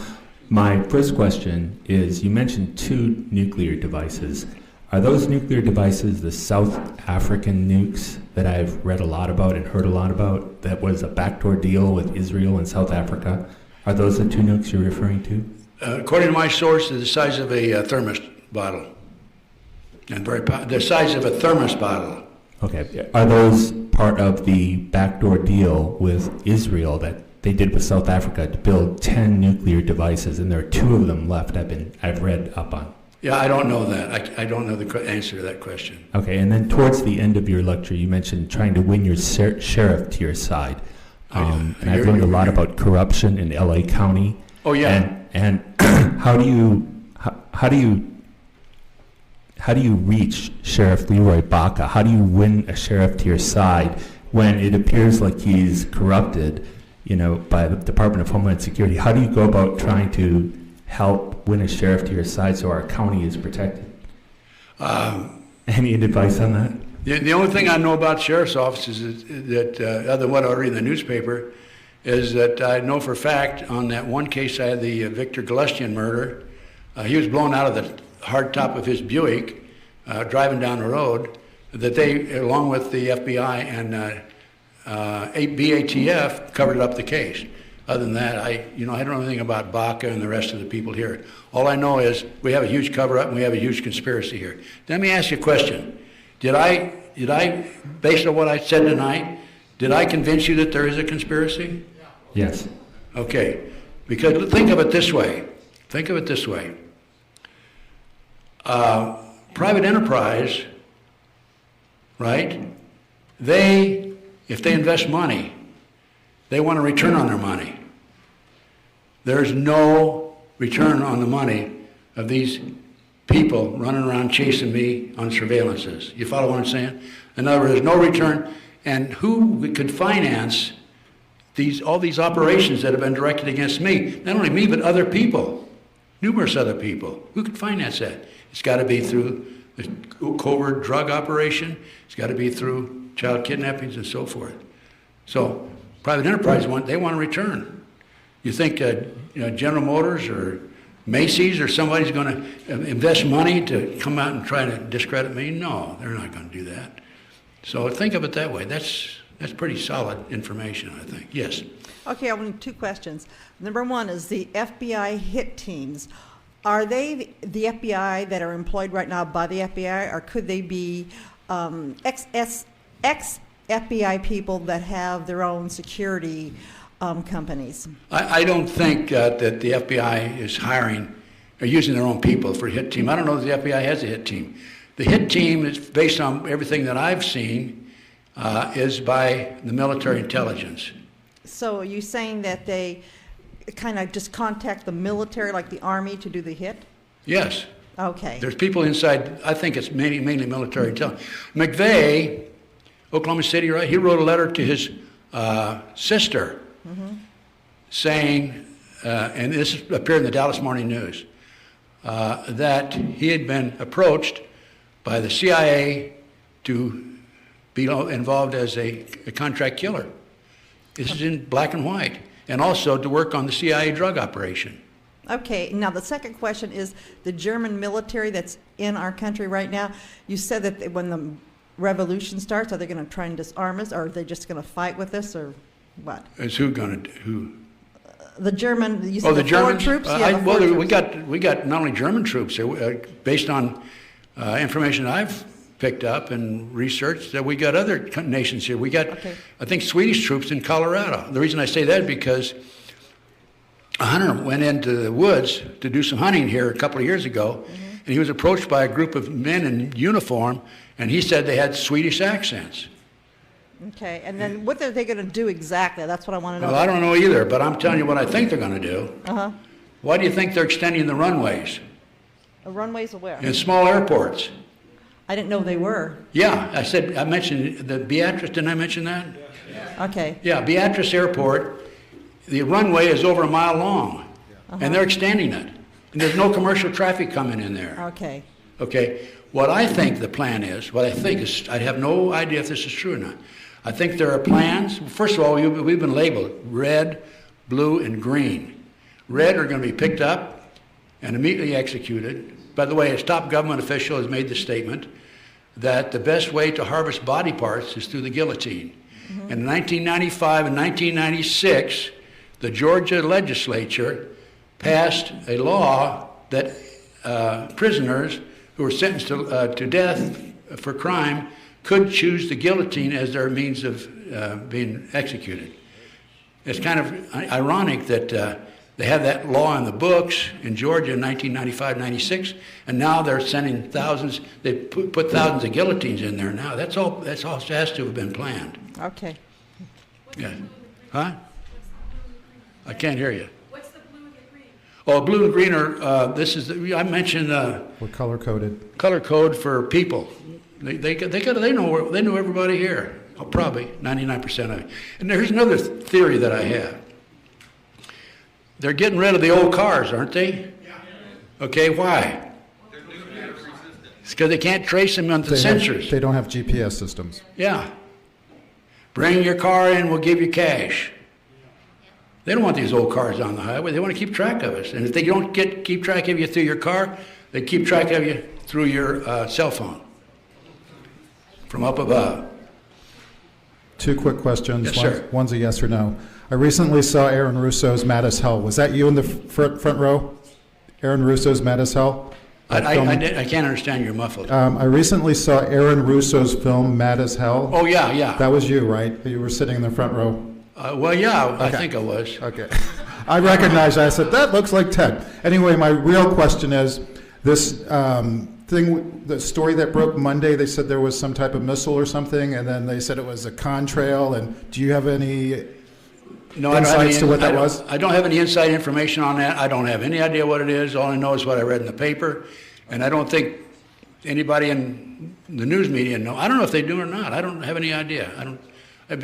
My first question is, you mentioned 2 nuclear devices. Are those nuclear devices the South African nukes that I've read a lot about and heard a lot about? That was a backdoor deal with Israel and South Africa. Are those the two nukes you're referring to? According to my source, they're the size of a thermos bottle, and the size of a thermos bottle. Okay. Are those part of the backdoor deal with Israel that they did with South Africa to build 10 nuclear devices, and there are 2 of them left I've read up on? Yeah, I don't know that. I don't know the answer to that question. Okay, and then towards the end of your lecture, you mentioned trying to win your sheriff to your side. And I've learned a lot about corruption in LA County. Oh, yeah. And how do you reach Sheriff Leroy Baca? How do you win a sheriff to your side when it appears like he's corrupted, by the Department of Homeland Security? How do you go about trying to help win a sheriff to your side so our county is protected? Any advice on that? The only thing I know about sheriff's offices is that, other than what I read in the newspaper, is that I know for a fact on that one case I had, the Victor Galustian murder, he was blown out of the hard top of his Buick driving down the road, that they, along with the FBI and BATF, covered up the case. Other than that, I don't know anything about Baca and the rest of the people here. All I know is we have a huge cover-up and we have a huge conspiracy here. Let me ask you a question. Did I, based on what I said tonight, did I convince you that there is a conspiracy? Yes. Okay. Because think of it this way. Private enterprise, right? If they invest money, they want a return on their money. There's no return on the money of these people running around chasing me on surveillances. You follow what I'm saying? In other words, there's no return. And who could finance all these operations that have been directed against me? Not only me, but other people, numerous other people. Who could finance that? It's got to be through the covert drug operation. It's got to be through child kidnappings and so forth. So private enterprise, they want a return. You think General Motors or Macy's or somebody's going to invest money to come out and try to discredit me? No, they're not going to do that. So think of it that way. That's pretty solid information, I think. Yes. Okay, I want 2 questions. Number 1 is the FBI hit teams. Are they the FBI that are employed right now by the FBI, or could they be ex-FBI people that have their own security companies? I don't think that the FBI is hiring or using their own people for a hit team. I don't know if the FBI has a hit team. The hit team is based on everything that I've seen is by the military intelligence. So are you saying that they kind of just contact the military, like the Army, to do the hit? Yes. Okay. There's people inside, I think it's mainly military intelligence. McVeigh, Oklahoma City, right? He wrote a letter to his sister saying, and this appeared in the Dallas Morning News, that he had been approached by the CIA to be involved as a contract killer. This is in black and white. And also to work on the CIA drug operation. Okay, now the second question is the German military that's in our country right now. You said that when the revolution starts, are they going to try and disarm us, or are they just going to fight with us, or what? Is who going to, who? The German, you said the German troops? Well, we got not only German troops here, based on information I've picked up and researched, that we got other nations here. We got, I think, Swedish troops in Colorado. The reason I say that is because a hunter went into the woods to do some hunting here a couple of years ago, and he was approached by a group of men in uniform, and he said they had Swedish accents. Okay, and then what are they going to do exactly? That's what I want to know. Well, I don't know either, but I'm telling you what I think they're going to do. Why do you think they're extending the runways? The runways of where? In small airports. I didn't know they were. Yeah, I mentioned the Beatrice, didn't I mention that? Yeah. Okay. Yeah, Beatrice Airport, the runway is over a mile long, and they're extending it. And there's no commercial traffic coming in there. Okay. Okay, what I think the plan is, I have no idea if this is true or not. I think there are plans. First of all, we've been labeled red, blue, and green. Red are going to be picked up and immediately executed. By the way, a top government official has made the statement that the best way to harvest body parts is through the guillotine. Mm-hmm. In 1995 and 1996, the Georgia legislature passed a law that prisoners who were sentenced to death for crime could choose the guillotine as their means of being executed. It's kind of ironic that they had that law in the books in Georgia in 1995-96, and now they're sending thousands. They put thousands of guillotines in there now. That's all has to have been planned. Okay. Yeah. Huh? I can't hear you. What's the blue and the green? Oh, blue and green are. This is. I mentioned. We're color coded. Color code for people. They know everybody here. Oh, probably 99% of it. And here's another theory that I have. They're getting rid of the old cars, aren't they? Yeah. Okay, why? It's because they can't trace them on the sensors. They don't have GPS systems. Yeah. Bring your car in, we'll give you cash. They don't want these old cars on the highway. They want to keep track of us. And if they don't keep track of you through your car, they keep track of you through your cell phone from up above. 2 quick questions. Yes, sir. One's a yes or no. I recently saw Aaron Russo's Mad as Hell. Was that you in the front row? Aaron Russo's Mad as Hell? I can't understand your muffled. I recently saw Aaron Russo's film Mad as Hell. Oh, yeah. That was you, right? You were sitting in the front row. Well, yeah, okay. I think I was. Okay. I recognized. I said, that looks like Ted. Anyway, my real question is, this the story that broke Monday, they said there was some type of missile or something, and then they said it was a contrail, and do you have any insights to what that was? I don't have any inside information on that. I don't have any idea what it is. All I know is what I read in the paper, and I don't think anybody in the news media know. I don't know if they do or not. I don't have any idea. But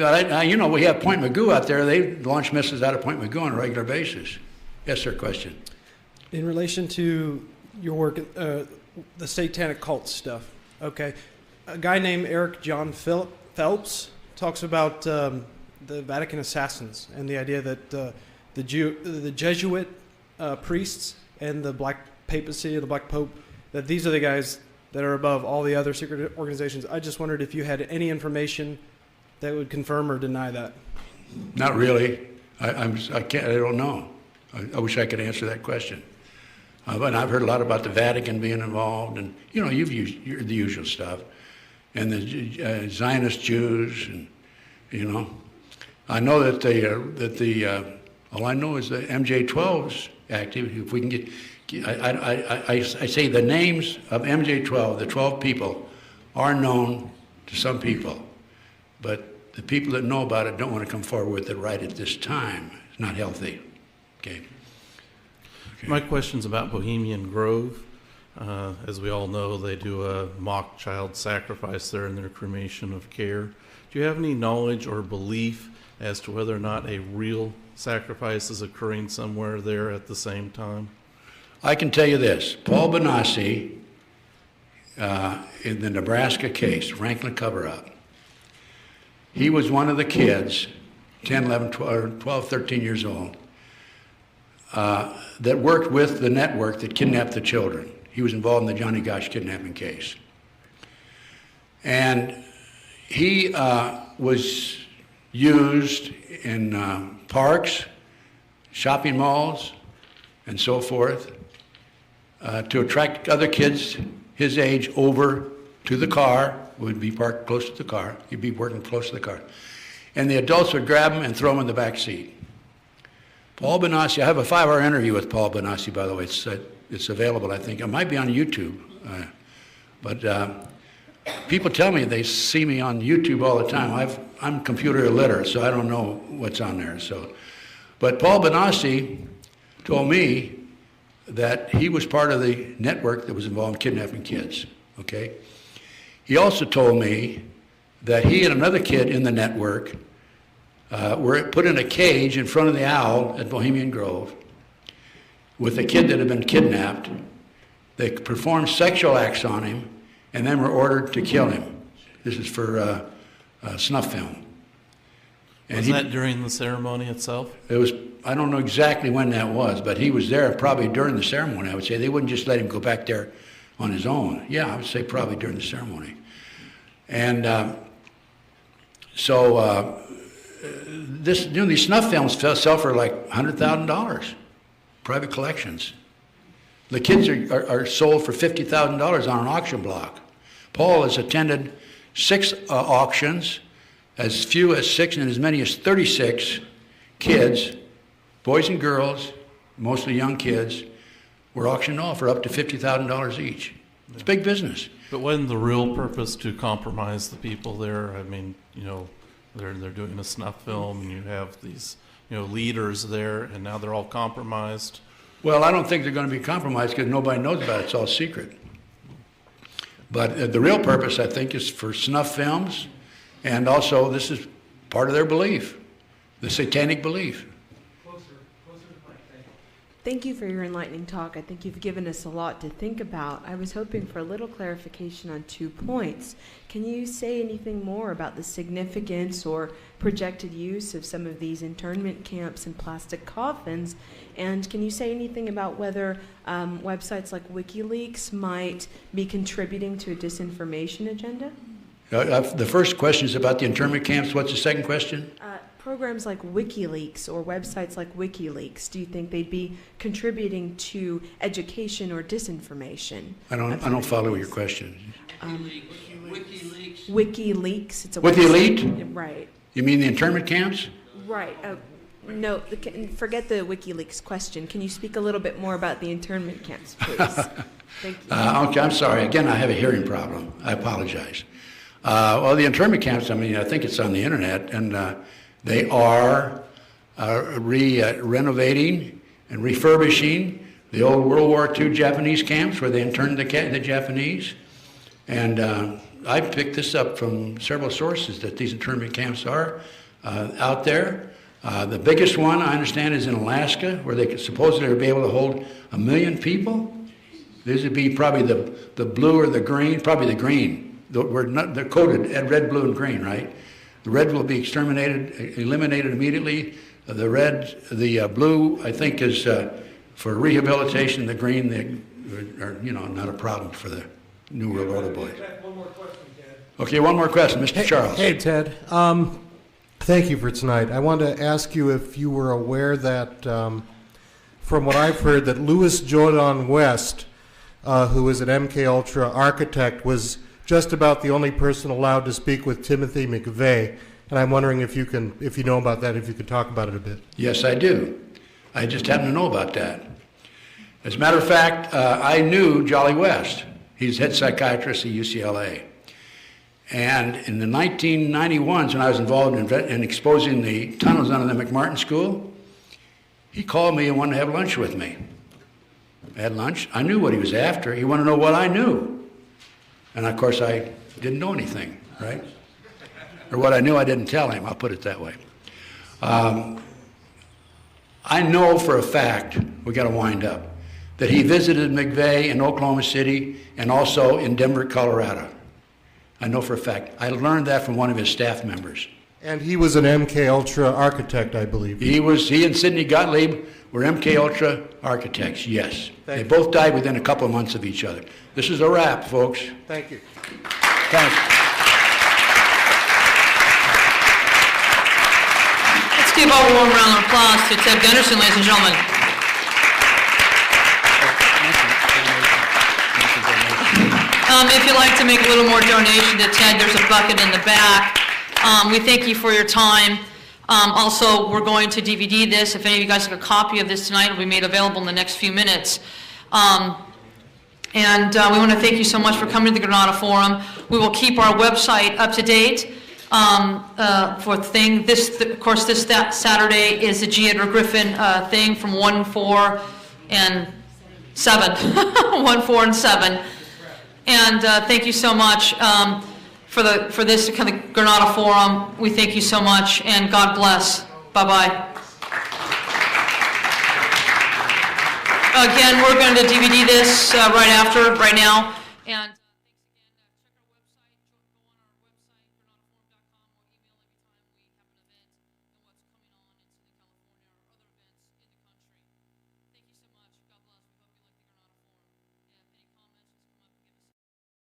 we have Point Magoo out there. They launch missiles out of Point Magoo on a regular basis. Yes, sir, question. In relation to your work, the satanic cult stuff, okay, a guy named Eric John Phelps talks about the Vatican assassins and the idea that the Jesuit priests and the Black Papacy, or the Black Pope, that these are the guys that are above all the other secret organizations. I just wondered if you had any information that would confirm or deny that. Not really. I don't know. I wish I could answer that question. But I've heard a lot about the Vatican being involved, and you've used the usual stuff, and the Zionist Jews, and I know that all I know is the MJ-12's active. If we can get, I say the names of MJ-12, the 12 people, are known to some people, but the people that know about it don't want to come forward with it right at this time. It's not healthy. Okay. My question's about Bohemian Grove. As we all know, they do a mock child sacrifice there in their cremation of care. Do you have any knowledge or belief as to whether or not a real sacrifice is occurring somewhere there at the same time? I can tell you this. Paul Benassi, in the Nebraska case, Franklin cover-up, he was one of the kids, 10, 11, 12, 13 years old, that worked with the network that kidnapped the children. He was involved in the Johnny Gosch kidnapping case. And he was used in parks, shopping malls, and so forth, to attract other kids his age over to the car, would be parked close to the car. He'd be working close to the car. And the adults would grab him and throw him in the back seat. Paul Benassi, I have a 5-hour interview with Paul Benassi, by the way. It's available, I think. It might be on YouTube. But people tell me they see me on YouTube all the time. I'm computer illiterate, so I don't know what's on there. But Paul Benassi told me that he was part of the network that was involved in kidnapping kids, okay? He also told me that he and another kid in the network were put in a cage in front of the owl at Bohemian Grove with a kid that had been kidnapped. They performed sexual acts on him and then were ordered to kill him. This is for snuff film. And Was that during the ceremony itself? It was, I don't know exactly when that was, but he was there probably during the ceremony, I would say. They wouldn't just let him go back there on his own. Yeah, I would say probably during the ceremony. And these snuff films sell for like $100,000, private collections. The kids are sold for $50,000 on an auction block. Paul has attended 6 auctions, as few as 6 and as many as 36 kids, boys and girls, mostly young kids, were auctioned off for up to $50,000 each. It's big business. But wasn't the real purpose to compromise the people there? I mean, they're doing a snuff film, and you have these, leaders there, and now they're all compromised. Well, I don't think they're going to be compromised because nobody knows about it. It's all secret. But the real purpose, I think, is for snuff films, and also this is part of their belief, the satanic belief. Thank you for your enlightening talk. I think you've given us a lot to think about. I was hoping for a little clarification on 2 points. Can you say anything more about the significance or projected use of some of these internment camps and plastic coffins? And can you say anything about whether websites like WikiLeaks might be contributing to a disinformation agenda? The first question is about the internment camps. What's the second question? Programs like WikiLeaks or websites like WikiLeaks, do you think they'd be contributing to education or disinformation? I don't follow your question. WikiLeaks. It's a WikiLeaks? website. Right. You mean the internment camps? Right. No, forget the WikiLeaks question. Can you speak a little bit more about the internment camps, please? Thank you. Okay, I'm sorry. Again, I have a hearing problem. I apologize. Well, the internment camps, I think it's on the internet, and they are renovating and refurbishing the old World War II Japanese camps where they interned the Japanese. And I picked this up from several sources that these internment camps are out there. The biggest one, I understand, is in Alaska, where they could supposedly be able to hold 1 million people. These would be probably the blue or the green, probably the green. They're coded at red, blue, and green, right? The red will be eliminated immediately. The blue, I think, is for rehabilitation. The green, are not a problem for the New World Order boys. One more question, Ted. Okay, one more question, Mr. Charles. Hey, Ted. Thank you for tonight. I wanted to ask you if you were aware that, from what I've heard, that Louis Jordan West, who is an MK Ultra architect, was just about the only person allowed to speak with Timothy McVeigh. And I'm wondering if you know about that, if you could talk about it a bit. Yes, I do. I just happen to know about that. As a matter of fact, I knew Jolly West. He's head psychiatrist at UCLA. And in the 1991s, when I was involved in exposing the tunnels under the McMartin School, he called me and wanted to have lunch with me. I had lunch. I knew what he was after. He wanted to know what I knew. And of course, I didn't know anything, right? Or what I knew, I didn't tell him. I'll put it that way. I know for a fact, we got to wind up, that he visited McVeigh in Oklahoma City and also in Denver, Colorado. I know for a fact. I learned that from one of his staff members. And he was an MK Ultra architect, I believe. He and Sidney Gottlieb were MK Ultra architects, yes. They both died within a couple of months of each other. This is a wrap, folks. Thank you. Thanks. Let's give a warm round of applause to Ted Gunderson, ladies and gentlemen. If you'd like to make a little more donation to Ted, there's a bucket in the back. We thank you for your time. Also, we're going to DVD this. If any of you guys have a copy of this tonight, it'll be made available in the next few minutes. And we want to thank you so much for coming to the Granada Forum. We will keep our website up to date for the thing. Of course, this Saturday is the G. Edward Griffin thing from 1, 4, and 7. 1, 4, and 7. And thank you so much for this kind of Granada Forum. We thank you so much, and God bless. Bye-bye. Again, we're going to DVD this right now. And